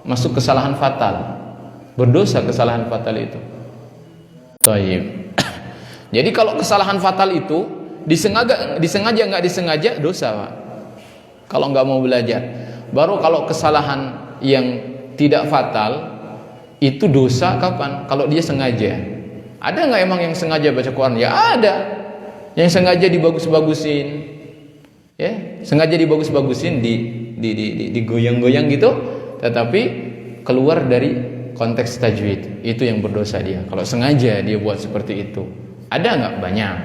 masuk kesalahan fatal, berdosa kesalahan fatal itu. Taib. Jadi kalau kesalahan fatal itu disengaja nggak disengaja dosa Pak. Kalau nggak mau belajar, baru kalau kesalahan yang tidak fatal itu dosa kapan? Kalau dia sengaja. Ada nggak emang yang sengaja baca Quran? Ya ada, yang sengaja dibagus-bagusin. Ya, sengaja dibagus-bagusin, digoyang-goyang gitu, tetapi keluar dari konteks tajwid, itu yang berdosa dia. Kalau sengaja dia buat seperti itu, ada nggak? Banyak.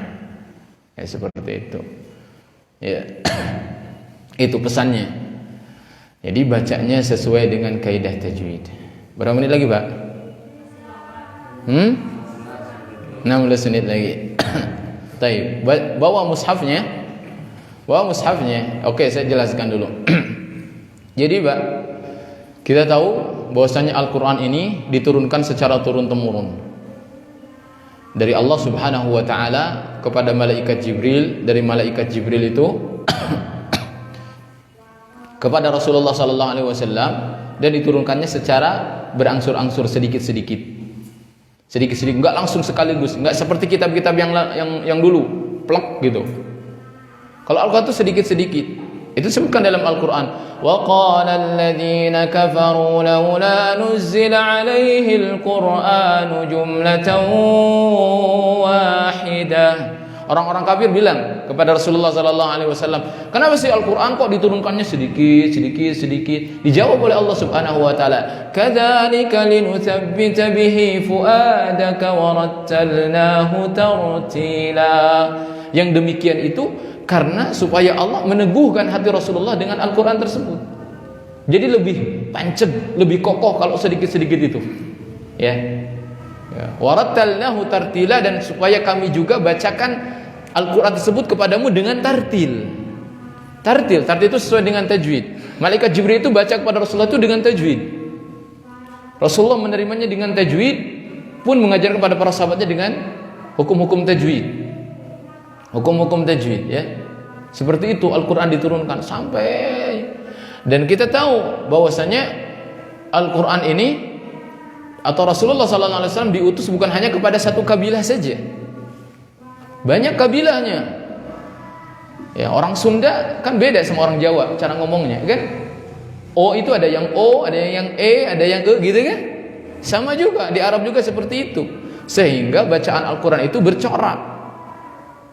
Ya seperti itu. Ya, itu pesannya. Jadi bacanya sesuai dengan kaidah tajwid. Berapa menit lagi Pak? 16 menit lagi. Taib. Bawa mushafnya. Oke, saya jelaskan dulu. Jadi Pak, kita tahu bahwasanya Al-Quran ini diturunkan secara turun-temurun dari Allah Subhanahu wa Ta'ala kepada malaikat Jibril, dari malaikat Jibril itu kepada Rasulullah Sallallahu Alaihi Wasallam, dan diturunkannya secara berangsur-angsur, sedikit-sedikit, nggak langsung sekaligus, nggak seperti kitab-kitab yang dulu, plak gitu. Kalau Al-Quran itu sedikit-sedikit. Itu disebutkan dalam Al-Quran. Wa qala alladhina kafaru laula nuzzila alaihi al-Qur'anu jumlatan wahidah. Orang-orang kafir bilang kepada Rasulullah sallallahu alaihi wasallam, "Kenapa sih Al-Qur'an kok diturunkannya sedikit?" Dijawab oleh Allah Subhanahu wa taala, "Kadzalika linutsabbita bihi fuadaka wa rattalnahu tartila." Yang demikian itu karena supaya Allah meneguhkan hati Rasulullah dengan Al-Quran tersebut. Jadi lebih pancet, lebih kokoh kalau sedikit-sedikit itu. Ya. Warattalnahu tartila, dan supaya kami juga bacakan Al-Quran tersebut kepadamu dengan tartil. Tartil itu sesuai dengan tajwid. Malaikat Jibril itu baca kepada Rasulullah itu dengan tajwid. Rasulullah menerimanya dengan tajwid, pun mengajarkan kepada para sahabatnya dengan hukum-hukum tajwid. Hukum-hukum tajwid, ya. Seperti itu Al-Qur'an diturunkan sampai, dan kita tahu bahwasanya Al-Qur'an ini atau Rasulullah SAW diutus bukan hanya kepada satu kabilah saja. Banyak kabilahnya. Ya, orang Sunda kan beda sama orang Jawa cara ngomongnya, kan? O itu ada yang O, ada yang E, ada yang E, gitu kan? Sama juga di Arab juga seperti itu. Sehingga bacaan Al-Qur'an itu bercorak,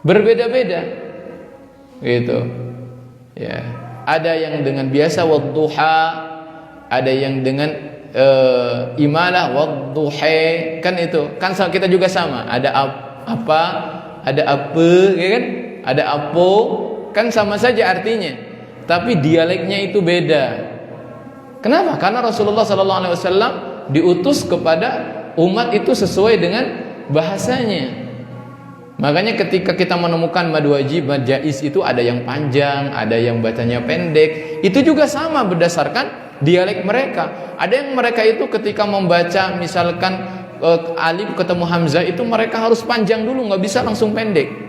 berbeda-beda. Gitu. Ya. Ada yang dengan biasa wadduha, ada yang dengan imalah wadduha, kan itu. Kan kita juga sama. Ada apa, ada apa, ya kan? Ada apo, kan sama saja artinya. Tapi dialeknya itu beda. Kenapa? Karena Rasulullah SAW diutus kepada umat itu sesuai dengan bahasanya. Makanya ketika kita menemukan mad wajib, mad jaiz itu ada yang panjang, ada yang bacanya pendek. Itu juga sama berdasarkan dialek mereka. Ada yang mereka itu ketika membaca misalkan alif ketemu hamzah itu mereka harus panjang dulu, nggak bisa langsung pendek.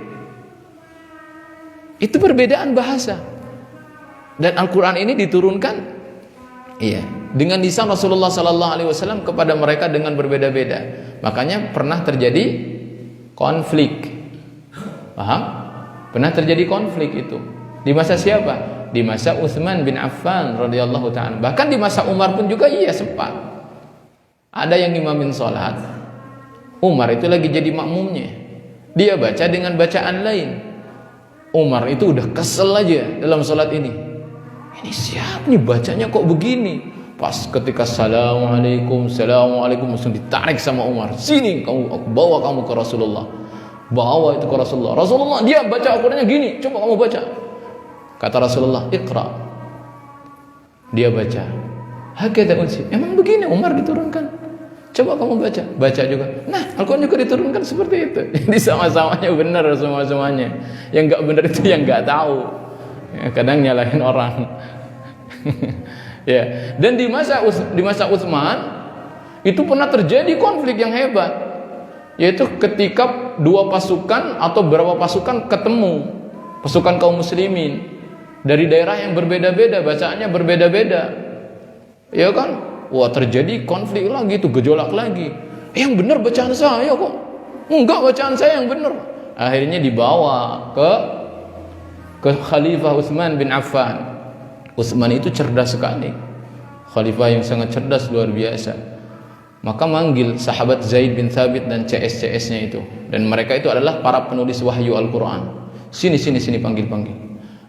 Itu perbedaan bahasa. Dan Al-Quran ini diturunkan, iya, dengan lisan Rasulullah SAW kepada mereka dengan berbeda-beda. Makanya pernah terjadi konflik. Paham? Pernah terjadi konflik itu. Di masa siapa? Di masa Utsman bin Affan radhiyallahu ta'ala. Bahkan di masa Umar pun juga iya sempat. Ada yang imamin sholat, Umar itu lagi jadi makmumnya. Dia baca dengan bacaan lain. Umar itu udah kesel aja dalam sholat ini. Ini siapa nih bacanya kok begini? Pas ketika assalamualaikum langsung ditarik sama Umar. Sini kamu, aku bawa kamu ke Rasulullah. Bawa itu ke Rasulullah. Rasulullah dia baca Al-Qur'annya gini, coba kamu baca. Kata Rasulullah, Iqra. Dia baca. Hakadha unzil. Emang begini Umar diturunkan. Coba kamu baca. Baca juga. Nah, Al-Qur'an juga diturunkan seperti itu. Jadi sama-samanya benar semua-semuanya. Yang enggak benar itu yang enggak tahu. Ya, kadang nyalahin orang. Ya, dan di masa Utsman itu pernah terjadi konflik yang hebat. Yaitu ketika dua pasukan atau beberapa pasukan ketemu, pasukan kaum muslimin dari daerah yang berbeda-beda, bacaannya berbeda-beda. Ya kan? Wah, terjadi konflik lagi, itu gejolak lagi. Yang benar bacaan saya kok. Enggak, bacaan saya yang benar. Akhirnya dibawa ke Khalifah Utsman bin Affan. Utsman itu cerdas sekali. Khalifah yang sangat cerdas luar biasa. Maka manggil sahabat Zaid bin Thabit dan CS-CS-nya itu. Dan mereka itu adalah para penulis wahyu Al-Quran. Sini panggil.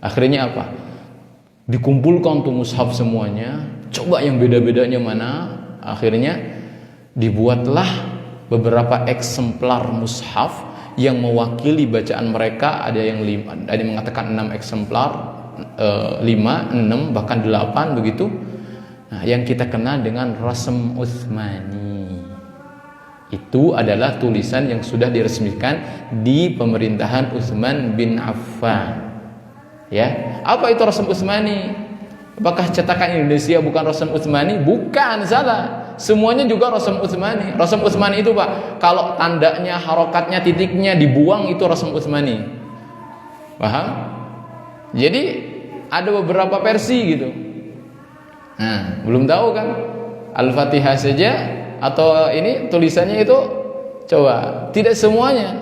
Akhirnya apa? Dikumpulkan tuh mushaf semuanya. Coba yang beda-bedanya mana? Akhirnya dibuatlah beberapa eksemplar mushaf yang mewakili bacaan mereka. Ada yang mengatakan 6 eksemplar, 5, 6, bahkan 8 begitu. Nah, yang kita kenal dengan Rasm Utsmani. Itu adalah tulisan yang sudah diresmikan di pemerintahan Utsman bin Affan. Ya, apa itu Rasm Utsmani? Apakah cetakan Indonesia bukan Rasm Utsmani? Bukan, salah. Semuanya juga Rasm Utsmani. Rasm Utsmani itu, Pak, kalau tandanya, harokatnya, titiknya dibuang itu Rasm Utsmani. Paham? Jadi ada beberapa versi gitu. Nah, belum tahu kan? Al-Fatihah saja atau ini tulisannya itu, coba, tidak semuanya,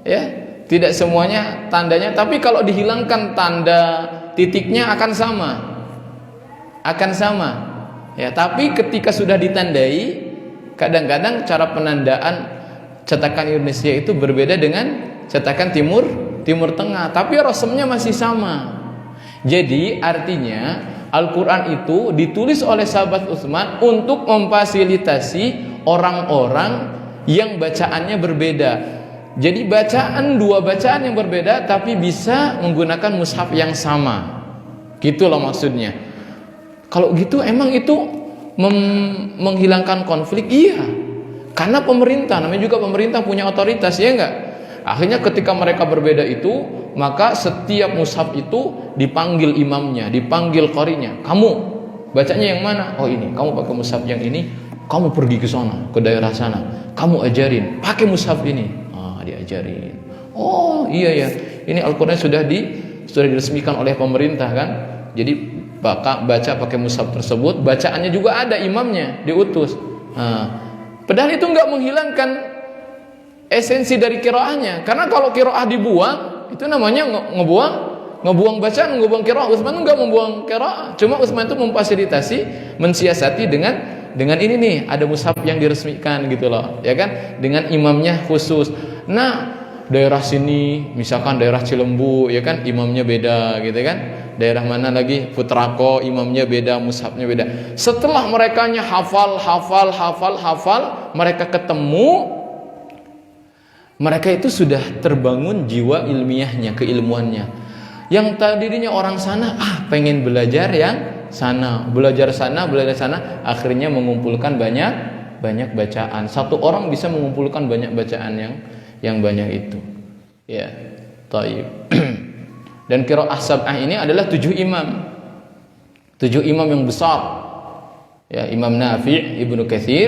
ya, tidak semuanya tandanya. Tapi kalau dihilangkan tanda titiknya akan sama, ya. Tapi ketika sudah ditandai, kadang-kadang cara penandaan cetakan Indonesia itu berbeda dengan cetakan Timur Tengah. Tapi rasmnya masih sama. Jadi artinya Al-Quran itu ditulis oleh sahabat Utsman untuk memfasilitasi orang-orang yang bacaannya berbeda. Jadi dua bacaan yang berbeda tapi bisa menggunakan mushaf yang sama. Gitulah maksudnya. Kalau gitu emang itu menghilangkan konflik? Iya. Karena pemerintah, namanya juga pemerintah punya otoritas, ya enggak? Akhirnya ketika mereka berbeda itu, maka setiap mushaf itu dipanggil imamnya, dipanggil qarinya. Kamu bacanya yang mana? Oh ini. Kamu pakai mushaf yang ini. Kamu pergi ke sana, ke daerah sana. Kamu ajarin, pakai mushaf ini. Diajarin. Oh iya ya. Ini Al-Qur'an sudah diresmikan oleh pemerintah kan. Jadi baca pakai mushaf tersebut, bacaannya juga ada imamnya, diutus. Padahal itu enggak menghilangkan esensi dari qiraahnya. Karena kalau qiraah dibuang, itu namanya ngebuang bacaan, ngebuang qiraah. Utsman enggak membuang qiraah. Cuma Utsman itu memfasilitasi, mensiasati dengan ini nih, ada mushaf yang diresmikan gitu loh, ya kan? Dengan imamnya khusus. Nah, daerah sini, misalkan daerah Cilembu, ya kan, imamnya beda gitu kan. Daerah mana lagi? Putrako, imamnya beda, mushafnya beda. Setelah merekanya hafal, mereka ketemu, mereka itu sudah terbangun jiwa ilmiahnya, keilmuannya. Yang tadinya orang sana, pengen belajar yang belajar sana, akhirnya mengumpulkan banyak bacaan. Satu orang bisa mengumpulkan banyak bacaan yang banyak itu. Ya, taib. Dan qiraah sab'ah ini adalah 7 imam. 7 imam yang besar. Ya, Imam Nafi', Ibnu Katsir,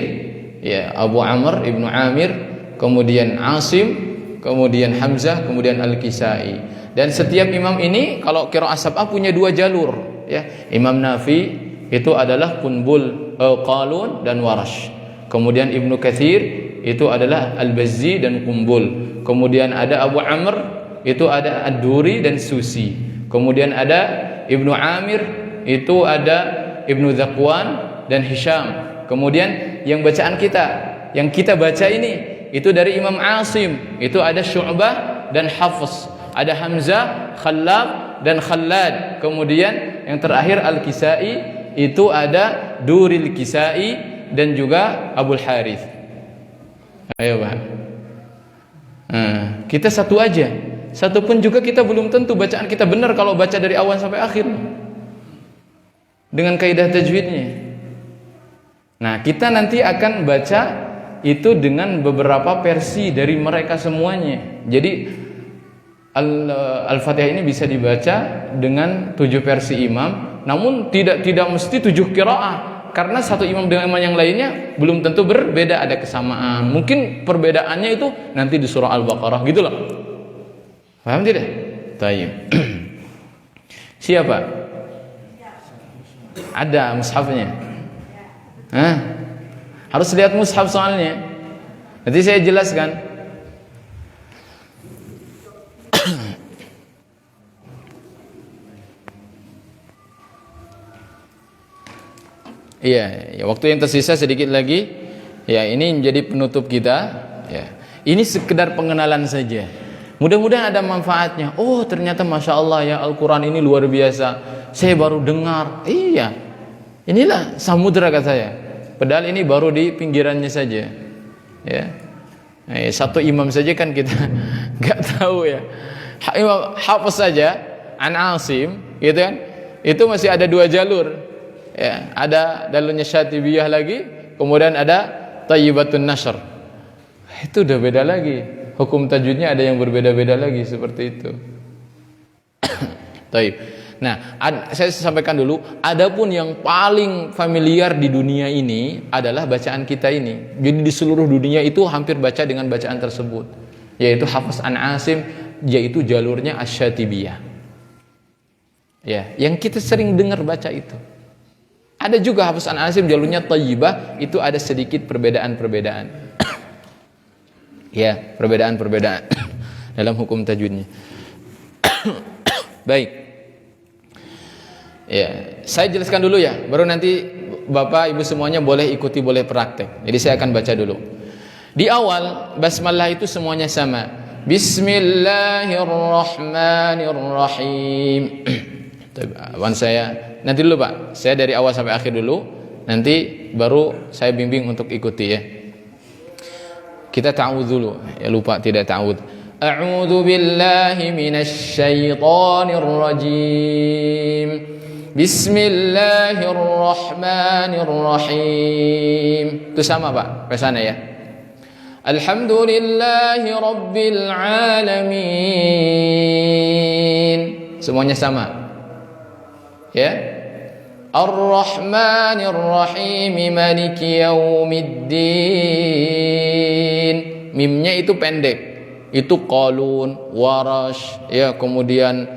ya, Abu Amr, Ibnu Amir, kemudian Asim, kemudian Hamzah, kemudian Al-Kisai. Dan setiap imam ini kalau qiraah sab'ah punya 2 jalur. Ya, Imam Nafi itu adalah Qunbul, Qalun dan Warash. Kemudian Ibnu Katsir itu adalah Al-Bazzi dan Qumbul. Kemudian ada Abu Amr, itu ada Ad-Duri dan Susi. Kemudian ada Ibnu Amir, itu ada Ibnu Zakwan dan Hisham. Kemudian yang bacaan kita, yang kita baca ini, itu dari Imam Asim, itu ada Syu'bah dan Hafs. Ada Hamzah, Khallab dan Khallad. Kemudian yang terakhir Al-Kisai, itu ada Duril Kisai dan juga Abul Harith. Ayo Pak. Kita satu aja. Satu pun juga kita belum tentu bacaan kita benar kalau baca dari awal sampai akhir dengan kaidah tajwidnya. Nah, kita nanti akan baca itu dengan beberapa versi dari mereka semuanya. Jadi Al-Fatihah ini bisa dibaca dengan 7 versi imam, namun tidak mesti 7 qiraah, karena satu imam dengan imam yang lainnya belum tentu berbeda, ada kesamaan. Mungkin perbedaannya itu nanti di surah Al-Baqarah gitu loh. Paham tidak? Tayyib. Siapa? Ada mushafnya? Harus lihat mushaf soalnya. Nanti saya jelaskan. Iya, ya, waktu yang tersisa sedikit lagi. Ya, ini menjadi penutup kita. Ya, ini sekedar pengenalan saja. Mudah-mudahan ada manfaatnya. Oh, ternyata Masya Allah ya, Al-Quran ini luar biasa. Saya baru dengar. Iya, inilah samudra kata saya. Padahal ini baru di pinggirannya saja. Ya, satu imam saja kan kita nggak tahu ya. Imam Hafiz saja, An Asim, gitu kan? Itu masih ada 2 jalur. Ya, ada dalilnya Syatibiyah lagi, kemudian ada Thayyibatun Nashr. Itu udah beda lagi. Hukum tajwidnya ada yang berbeda-beda lagi seperti itu. Taib. Nah, saya sampaikan dulu, adapun yang paling familiar di dunia ini adalah bacaan kita ini. Jadi di seluruh dunia itu hampir baca dengan bacaan tersebut, yaitu Hafiz An Asim, yaitu jalurnya Asy-Syatibiyah. Ya, yang kita sering dengar baca itu. Ada juga Hafiz An Asim jalurnya Thayyibah, itu ada sedikit perbedaan-perbedaan. Ya, perbedaan-perbedaan dalam hukum tajwidnya. Baik. Ya, saya jelaskan dulu ya, baru nanti Bapak Ibu semuanya boleh ikuti, boleh praktek. Jadi saya akan baca dulu. Di awal basmalah itu semuanya sama. Bismillahirrahmanirrahim. Wan saya nanti dulu Pak, saya dari awal sampai akhir dulu, nanti baru saya bimbing untuk ikuti ya. Kita ta'awudz dulu, ya lupa tidak ta'awudz. A'udzu billahi minasy syaithanir rajim. Bismillahirrahmanirrahim. Itu sama Pak, ke sana ya. Alhamdulillahi Rabbil Alamin. Semuanya sama. Ya. Ar-Rahmanir Rahim Maliki Yaumiddin. Mimnya itu pendek. Itu Qalun, Warash, ya, kemudian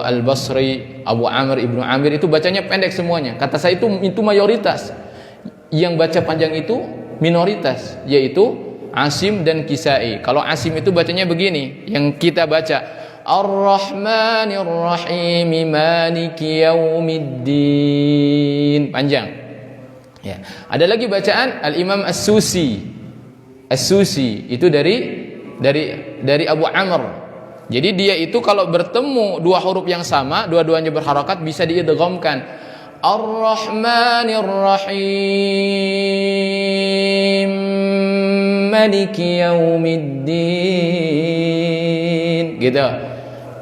Al-Basri, Abu Amr, Ibnu Amir itu bacanya pendek semuanya. Kata saya itu mayoritas. Yang baca panjang itu minoritas, yaitu Asim dan Kisai. Kalau Asim itu bacanya begini, yang kita baca Ar-Rahmanir Rahim Maliki Yaumiddin, panjang. Ya. Ada lagi bacaan Al-Imam As-Susi. As-Susi itu dari Abu Amr. Jadi dia itu kalau bertemu dua huruf yang sama, dua-duanya berharakat, bisa diidghamkan. Ar-Rahmanir Rahim Maliki Yaumiddin. Gitu.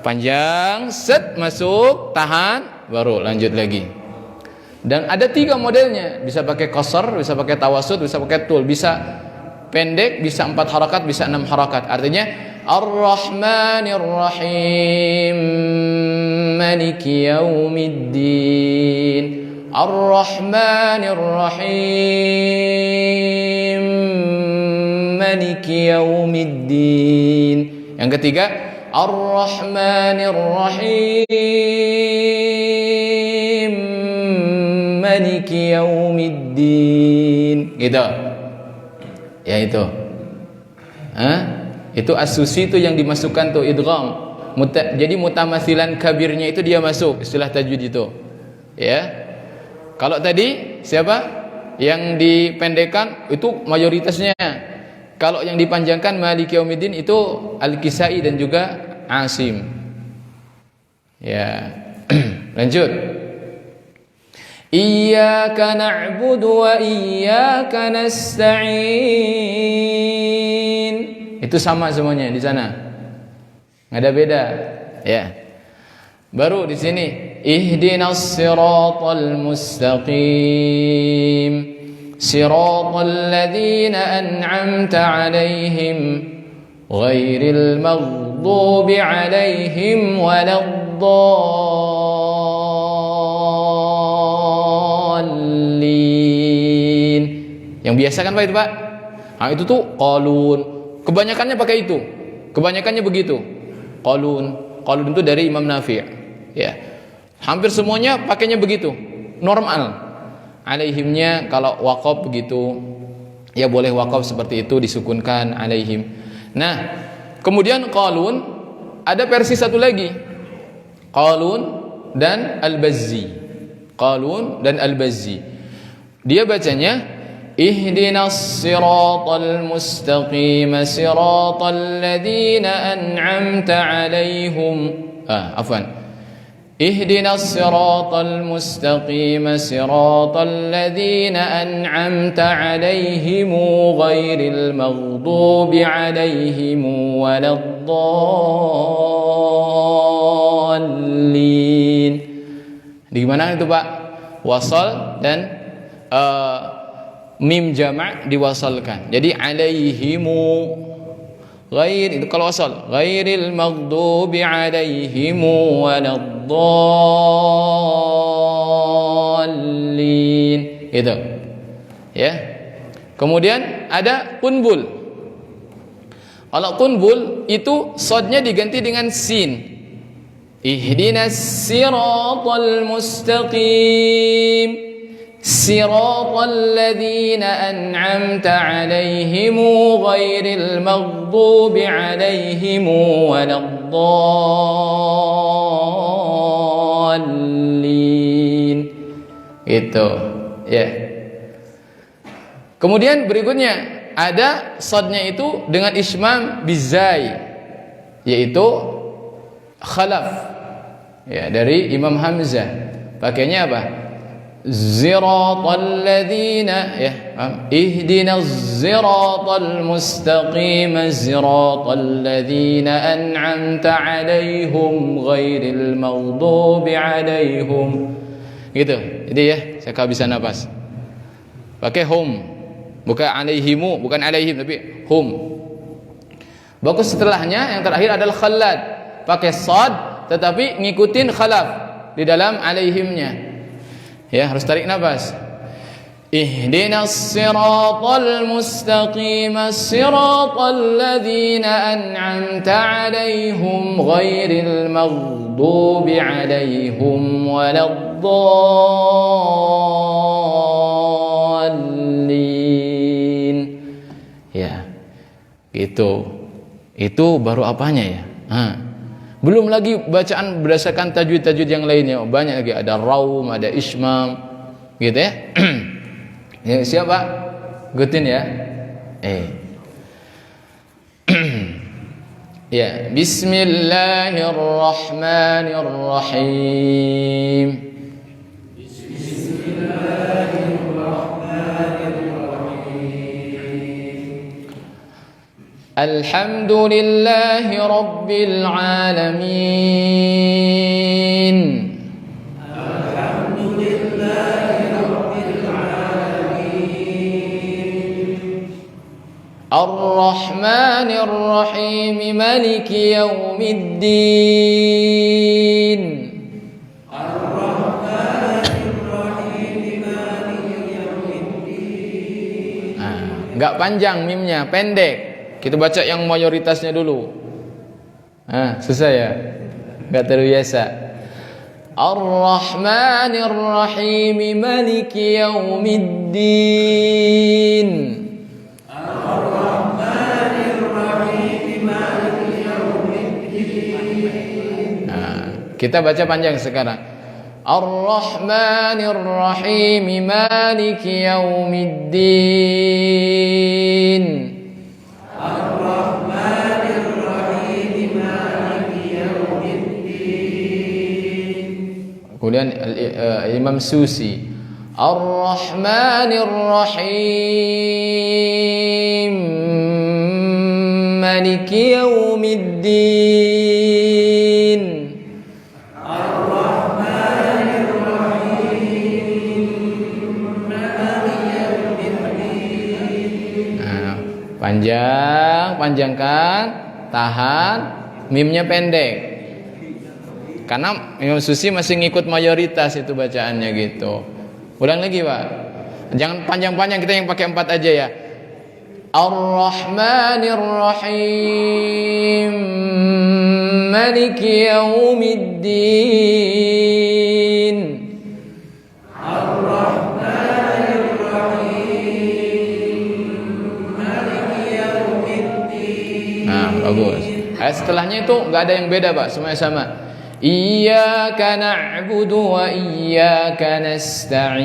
Panjang, set, masuk, tahan, baru lanjut lagi. Dan ada 3 modelnya. Bisa pakai qasar, bisa pakai tawasud, bisa pakai tul. Bisa pendek, bisa 4 harakat, bisa 6 harakat. Artinya Ar-Rahmanir Rahim Maliki Yaumiddin. Ar-Rahmanir Rahim Maliki Yaumiddin. Yang ketiga Ar-Rahmanir Rahim Maliki Yaumiddin. Gitu. Ya itu. Itu As-Susi itu yang dimasukkan tuh idgham. Jadi mutamathilan kabirnya itu dia masuk, istilah tajwid itu. Ya. Kalau tadi siapa? Yang dipendekkan itu mayoritasnya. Kalau yang dipanjangkan Maliki Yaumiddin itu Al-Kisai dan juga Asim. Ya. Lanjut. Iyyaka na'budu wa iyyaka nasta'in. Itu sama semuanya di sana. Nggak ada beda. Ya. Baru di sini ihdinas siratal mustaqim. Siratal ladzina an'amta 'alaihim ghairil maghdubi 'alaihim waladdallin. Yang biasa kan Pak itu, Pak? Nah, itu tuh qalun. Kebanyakannya pakai itu. Kebanyakannya begitu. Qalun itu dari Imam Nafi'. Ya. Hampir semuanya pakainya begitu. Normal. Alaihimnya kalau waqaf begitu. Ya boleh waqaf seperti itu disukunkan alaihim. Nah, kemudian qalun ada versi satu lagi. Qalun dan Al-Bazzi. Qalun dan Al-Bazzi. Dia bacanya ihdinas siratal mustaqim siratal ladzina an'amta 'alaihim. Ihdinas siratal mustaqim siratal ladzina an'amta 'alaihim ghairil maghdubi 'alaihim waladdallin. Di mana itu Pak? Wasal dan mim jama' diwasalkan. Jadi alaihimu ghair itu kalau wasal, ghairil maghdubi alaihimu waladdallin. Gitu. Ya. Kemudian ada qunbul. Kalau qunbul itu sodnya diganti dengan sin. Ihdinas siratal mustaqim. Siratal ladzina an'amta 'alaihim ghairil maghdubi 'alaihim waladdallin. Itu, ya. Kemudian berikutnya ada shadnya itu dengan ismam bizai, yaitu khalaf. Ya, dari Imam Hamzah. Pakainya apa? Ziratal ladzina, ya, ihdinas ziratal mustaqim ziratal ladzina an'amta 'alaihim ghairil maghdubi 'alaihim. Gitu. Jadi ya, saya kehabisan napas. Pakai hum. Bukan alaihimu, bukan alaihim, tapi hum. Bagus, setelahnya yang terakhir adalah khallad, pakai sad tetapi ngikutin khalaf di dalam alaihimnya. Ya, harus tarik nafas. Ihdinas siratal mustaqim, siratal ladzina an'amta 'alaihim ghairil maghdubi 'alaihim waladdallin. Ya, gitu. Itu baru apanya ya? Belum lagi bacaan berdasarkan tajwid-tajwid yang lainnya. Banyak lagi, ada raum, ada ismam, gitu ya. Ya, siapa? Gutin ya. Ya, bismillahirrahmanirrahim. Alhamdulillahi Rabbil Alamin. Alhamdulillahi Rabbil Alamin. Ar-Rahmanir Rahim, Maliki Yaumiddin. Ar-Rahmanir Rahim, Maliki Yaumiddin. Enggak panjang mimnya, pendek. Kita baca yang mayoritasnya dulu. Susah ya? Enggak terbiasa. Ar-Rahmanir Rahim, Maliki Yaumiddin. Ar-Rahmanir Rahim, Maliki Yaumiddin. Kita baca panjang sekarang. Ar-Rahmanir Rahim, Maliki Yaumiddin. Kemudian Imam Susi, Ar-Rahmanir Rahim, Maliki Yaumiddin. Ar-Rahmanir Rahim, Maliki Yaumiddin. Panjangkan, tahan, mimnya pendek. Karena Imam Susi masih ngikut mayoritas itu bacaannya gitu. Ulang lagi Pak. Jangan panjang-panjang, kita yang pakai 4 aja ya. Ar-Rahmanir Rahim, Maliki Yaumiddin. Ar-Rahmanir Rahim, Maliki Yaumiddin. Bagus. Ayat setelahnya itu nggak ada yang beda Pak, semuanya sama. Iyyaka na'budu wa iyyaka nasta'in.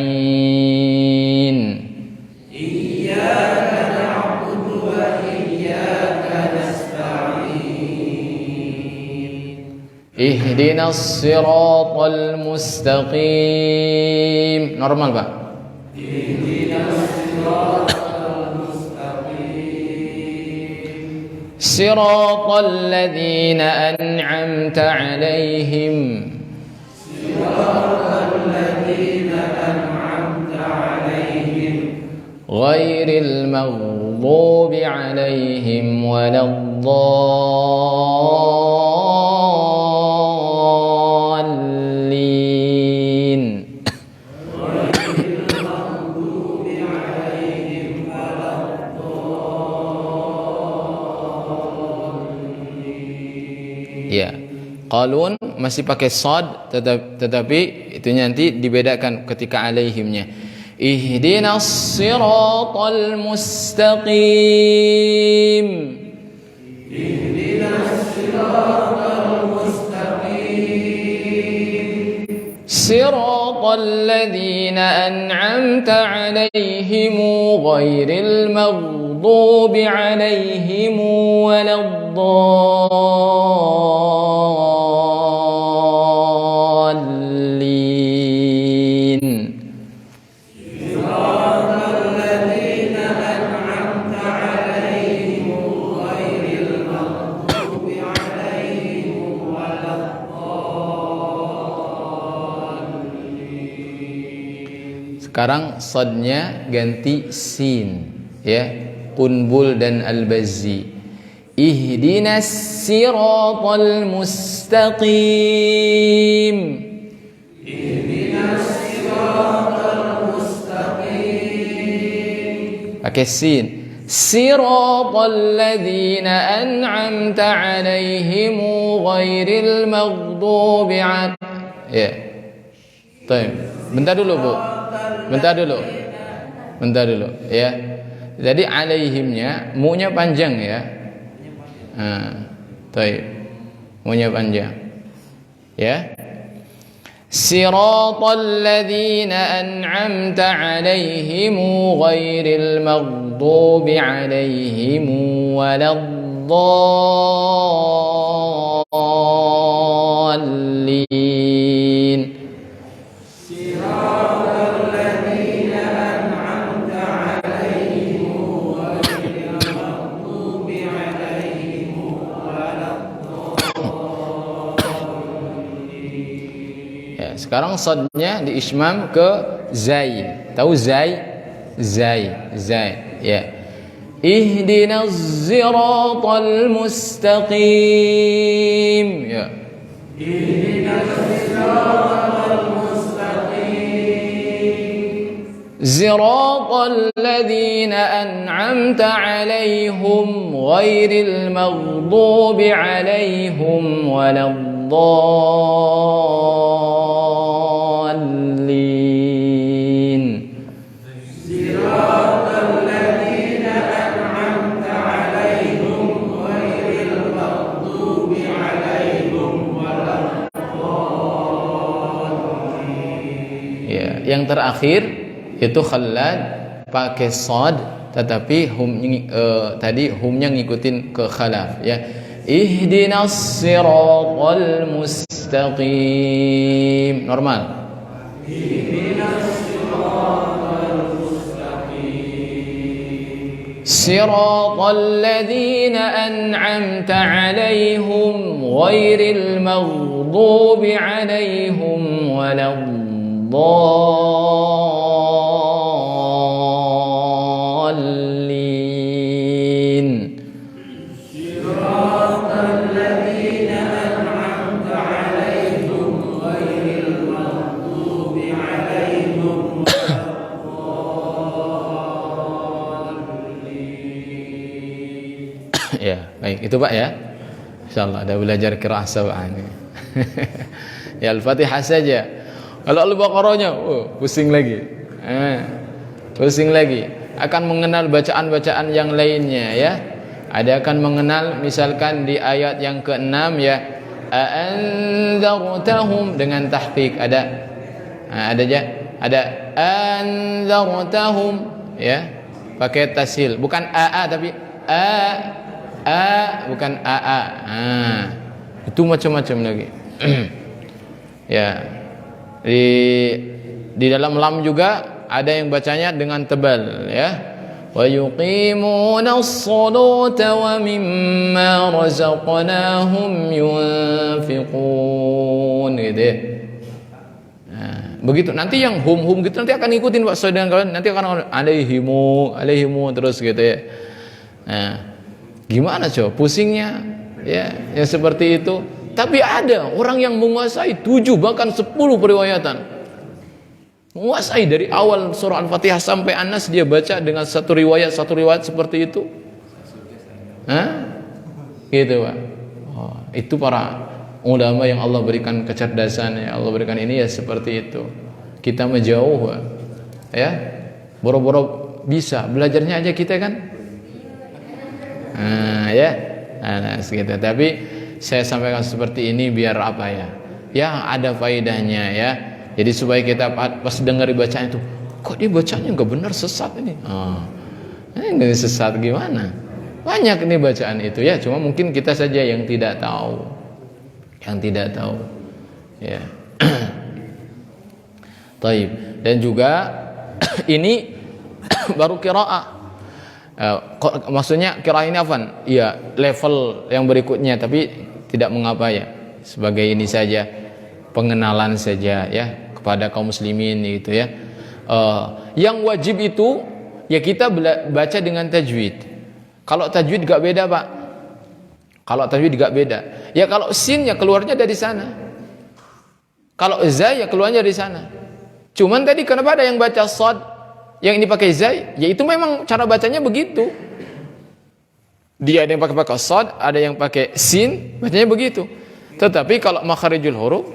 Iyyaka na'budu wa iyyaka nasta'in. Ihdinas siratal mustaqim. Normal Pak. Ihdinas siratal mustaqim. Siratal ladzina an'amta 'alaihim. Siratal ladzina an'amta 'alaihim. Ghairil maghdubi 'alaihim waladdallin. Ya, qalun masih pakai sad, tetapi itu nanti dibedakan ketika alaihimnya. Ihdinas siratal mustaqim. Ihdinas siratal mustaqim. Siratal ladzina an'amta 'alaihim ghairil maghdubi 'alaihim waladdallin. Siratal ladzina an'amta 'alaihim ghairil maghdubi 'alaihim waladdallin. Sekarang sadnya ganti sin. ya, Qunbul dan Al-Bazzi. Ihdinas siratal mustaqim. Ihdinas siratal mustaqim. Pakai sin. Siratal ladzina an'amta 'alaihim ghairil maghdubi 'alaihim. Ya. Baik. Bentar dulu, Bu. Bentar dulu ya. Jadi alaihimnya mu-nya panjang ya. Baik. Mu-nya panjang. Ya. Siratal ladzina an'amta 'alaihim ghairil maghdubi 'alaihim waladdallin. Sekarang sodnya diismam ke zai. Tahu zai? Zai ya. Ihdinas siratal mustaqim ya. Ihdinas siratal mustaqim. Siratal ladzina an'amta 'alaihim ghairil maghdubi alaihim waladdallin. Siratal ladzina an'amta 'alaihim ghairil maghdubi alaihim waladdallin. Ya, yang terakhir itu Khallad pakai shad, tetapi tadi humnya ngikutin ke khalaf ya. Ihdinas siratal mustaqim. Normal. Ihdinas siratal mustaqim. Siratal ladzina an'amta 'alaihim ghairil maghdubi 'alaihim waladdallin. Ya, baik itu Pak ya. Insyaallah ada belajar qiraah sab'ah ini. Ya Al-Fatihah saja. Kalau Al-Baqarahnya, pusing lagi. Pusing lagi. Akan mengenal bacaan-bacaan yang lainnya ya. Ada akan mengenal misalkan di ayat yang ke-6 ya. Anzartahum dengan tahqiq ada. Ada aja. Ada anzartahum ya. Pakai tasil, bukan tapi bukan itu macam-macam lagi. Ya, di dalam lam juga ada yang bacanya dengan tebal ya. Wa yuqimunas salata wa mimma razaqnahum yunfiqun gitu ya. Begitu nanti yang hum gitu nanti akan ngikutin Pak saudara kalian, nanti akan alaihimu terus gitu ya. Nah, gimana coba pusingnya ya seperti itu. Tapi ada orang yang menguasai 7 bahkan 10 periwayatan, menguasai dari awal surah Al-Fatihah sampai An-Nas dia baca dengan satu riwayat seperti itu. Gitu Pak. Itu para ulama yang Allah berikan kecerdasan, ya Allah berikan ini ya seperti itu. Kita menjauh Pak. Ya, boro-boro bisa belajarnya aja kita kan. Segitu. Tapi saya sampaikan seperti ini biar apa ya? Ya ada faedahnya ya. Jadi supaya kita pas dengar bacaan itu, kok dia bacanya nggak benar, sesat ini. Ini sesat gimana? Banyak ini bacaan itu ya. Cuma mungkin kita saja yang tidak tahu. Ya. Taib. Dan juga ini baru qiraah. Maksudnya qiraah ini apa? Iya, level yang berikutnya, tapi tidak mengapa ya. Sebagai ini saja pengenalan saja ya kepada kaum muslimin gitu ya. Yang wajib itu Ya kita baca dengan tajwid. Kalau tajwid gak beda, Pak. Kalau tajwid gak beda. Ya kalau sin ya keluarnya dari sana. Kalau za ya keluarnya dari sana. Cuman tadi kenapa ada yang baca shad, yang ini pakai za? Ya itu memang cara bacanya begitu. Dia ada yang pakai shad, ada yang pakai sin, bacanya begitu. Tetapi kalau makharijul huruf,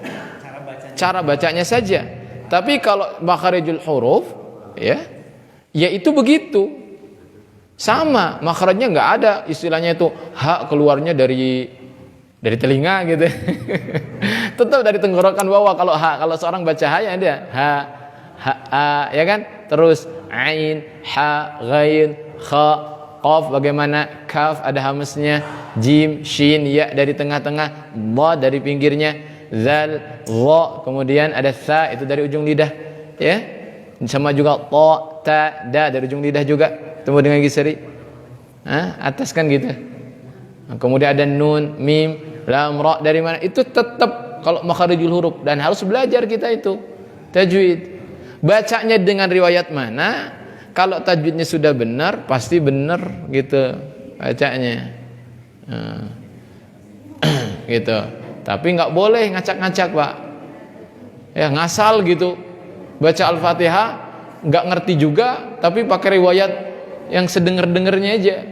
cara bacanya saja. Tapi kalau makharijul huruf, ya itu begitu. Sama, makharijnya nggak ada istilahnya itu ha keluarnya dari telinga gitu. Tetap dari tenggorokan bawah kalau ha. Kalau seorang baca ha ya ada ha, ya kan? Terus ain, ha, ghain, kha, qaf bagaimana? Kaf ada hamznya, jim, shin, ya dari tengah-tengah, dha dari pinggirnya, zal, dha, kemudian ada tha itu dari ujung lidah, ya. Sama juga ta, ta, da dari ujung lidah juga, temu dengan gigi seri. Atas kan gitu. Kemudian ada nun, mim, lam, ra dari mana? Itu tetap kalau makharijul huruf dan harus belajar kita itu tajwid. Bacanya dengan riwayat mana? Kalau tajwidnya sudah benar, pasti benar gitu bacanya. Gitu. Tapi nggak boleh ngacak-ngacak, Pak. Ya ngasal gitu. Baca Al-Fatihah nggak ngerti juga, tapi pakai riwayat yang sedenger-dengernya aja.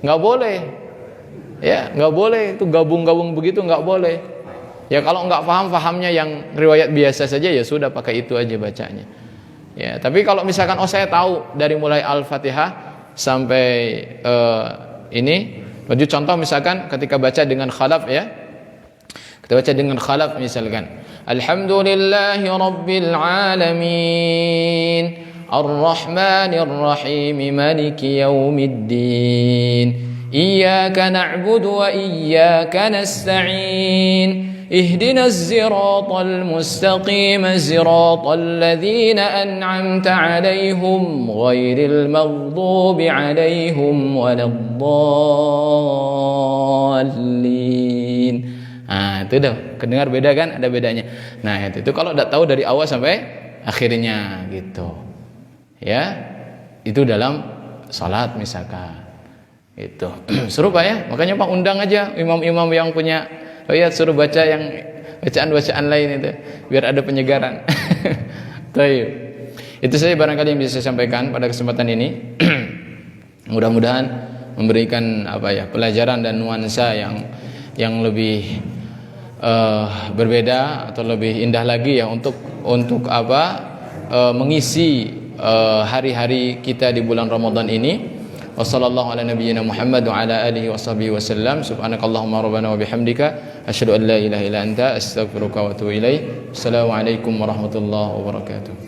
Nggak boleh. Ya, nggak boleh. Itu gabung-gabung begitu nggak boleh. Ya kalau nggak paham-pahamnya yang riwayat biasa saja ya sudah pakai itu aja bacanya. Ya, tapi kalau misalkan saya tahu dari mulai Al-Fatihah sampai ini, baju contoh misalkan ketika baca dengan khalaf ya. Kita baca dengan khalaf misalkan Alhamdulillahi Rabbil Alamin Ar-Rahmanir Rahim Maliki Yawmiddin Iyyaka na'budu wa iyyaka nasta'in اهدنا الصراط المستقيم صراط الذين أنعمت عليهم غير المغضوب عليهم ولا الضالين. Itu dah kedengar beda kan, ada bedanya. Nah itu kalau tidak tahu dari awal sampai akhirnya gitu ya, itu dalam salat misalkan itu seru Pak ya. Makanya Pak undang aja imam-imam yang punya suruh baca yang bacaan-bacaan lain itu biar ada penyegaran. Baik. Itu saja barangkali yang bisa saya sampaikan pada kesempatan ini. Mudah-mudahan memberikan pelajaran dan nuansa yang lebih berbeda atau lebih indah lagi ya untuk mengisi hari-hari kita di bulan Ramadan ini. Wassallallahu ala nabiyyina Muhammad wa ala alihi washabihi wasallam. Subhanakallahumma rabbana wa bihamdika asyhadu an la ilaha illa anta astaghfiruka wa atubu ilaik. Assalamualaikum warahmatullahi wabarakatuh.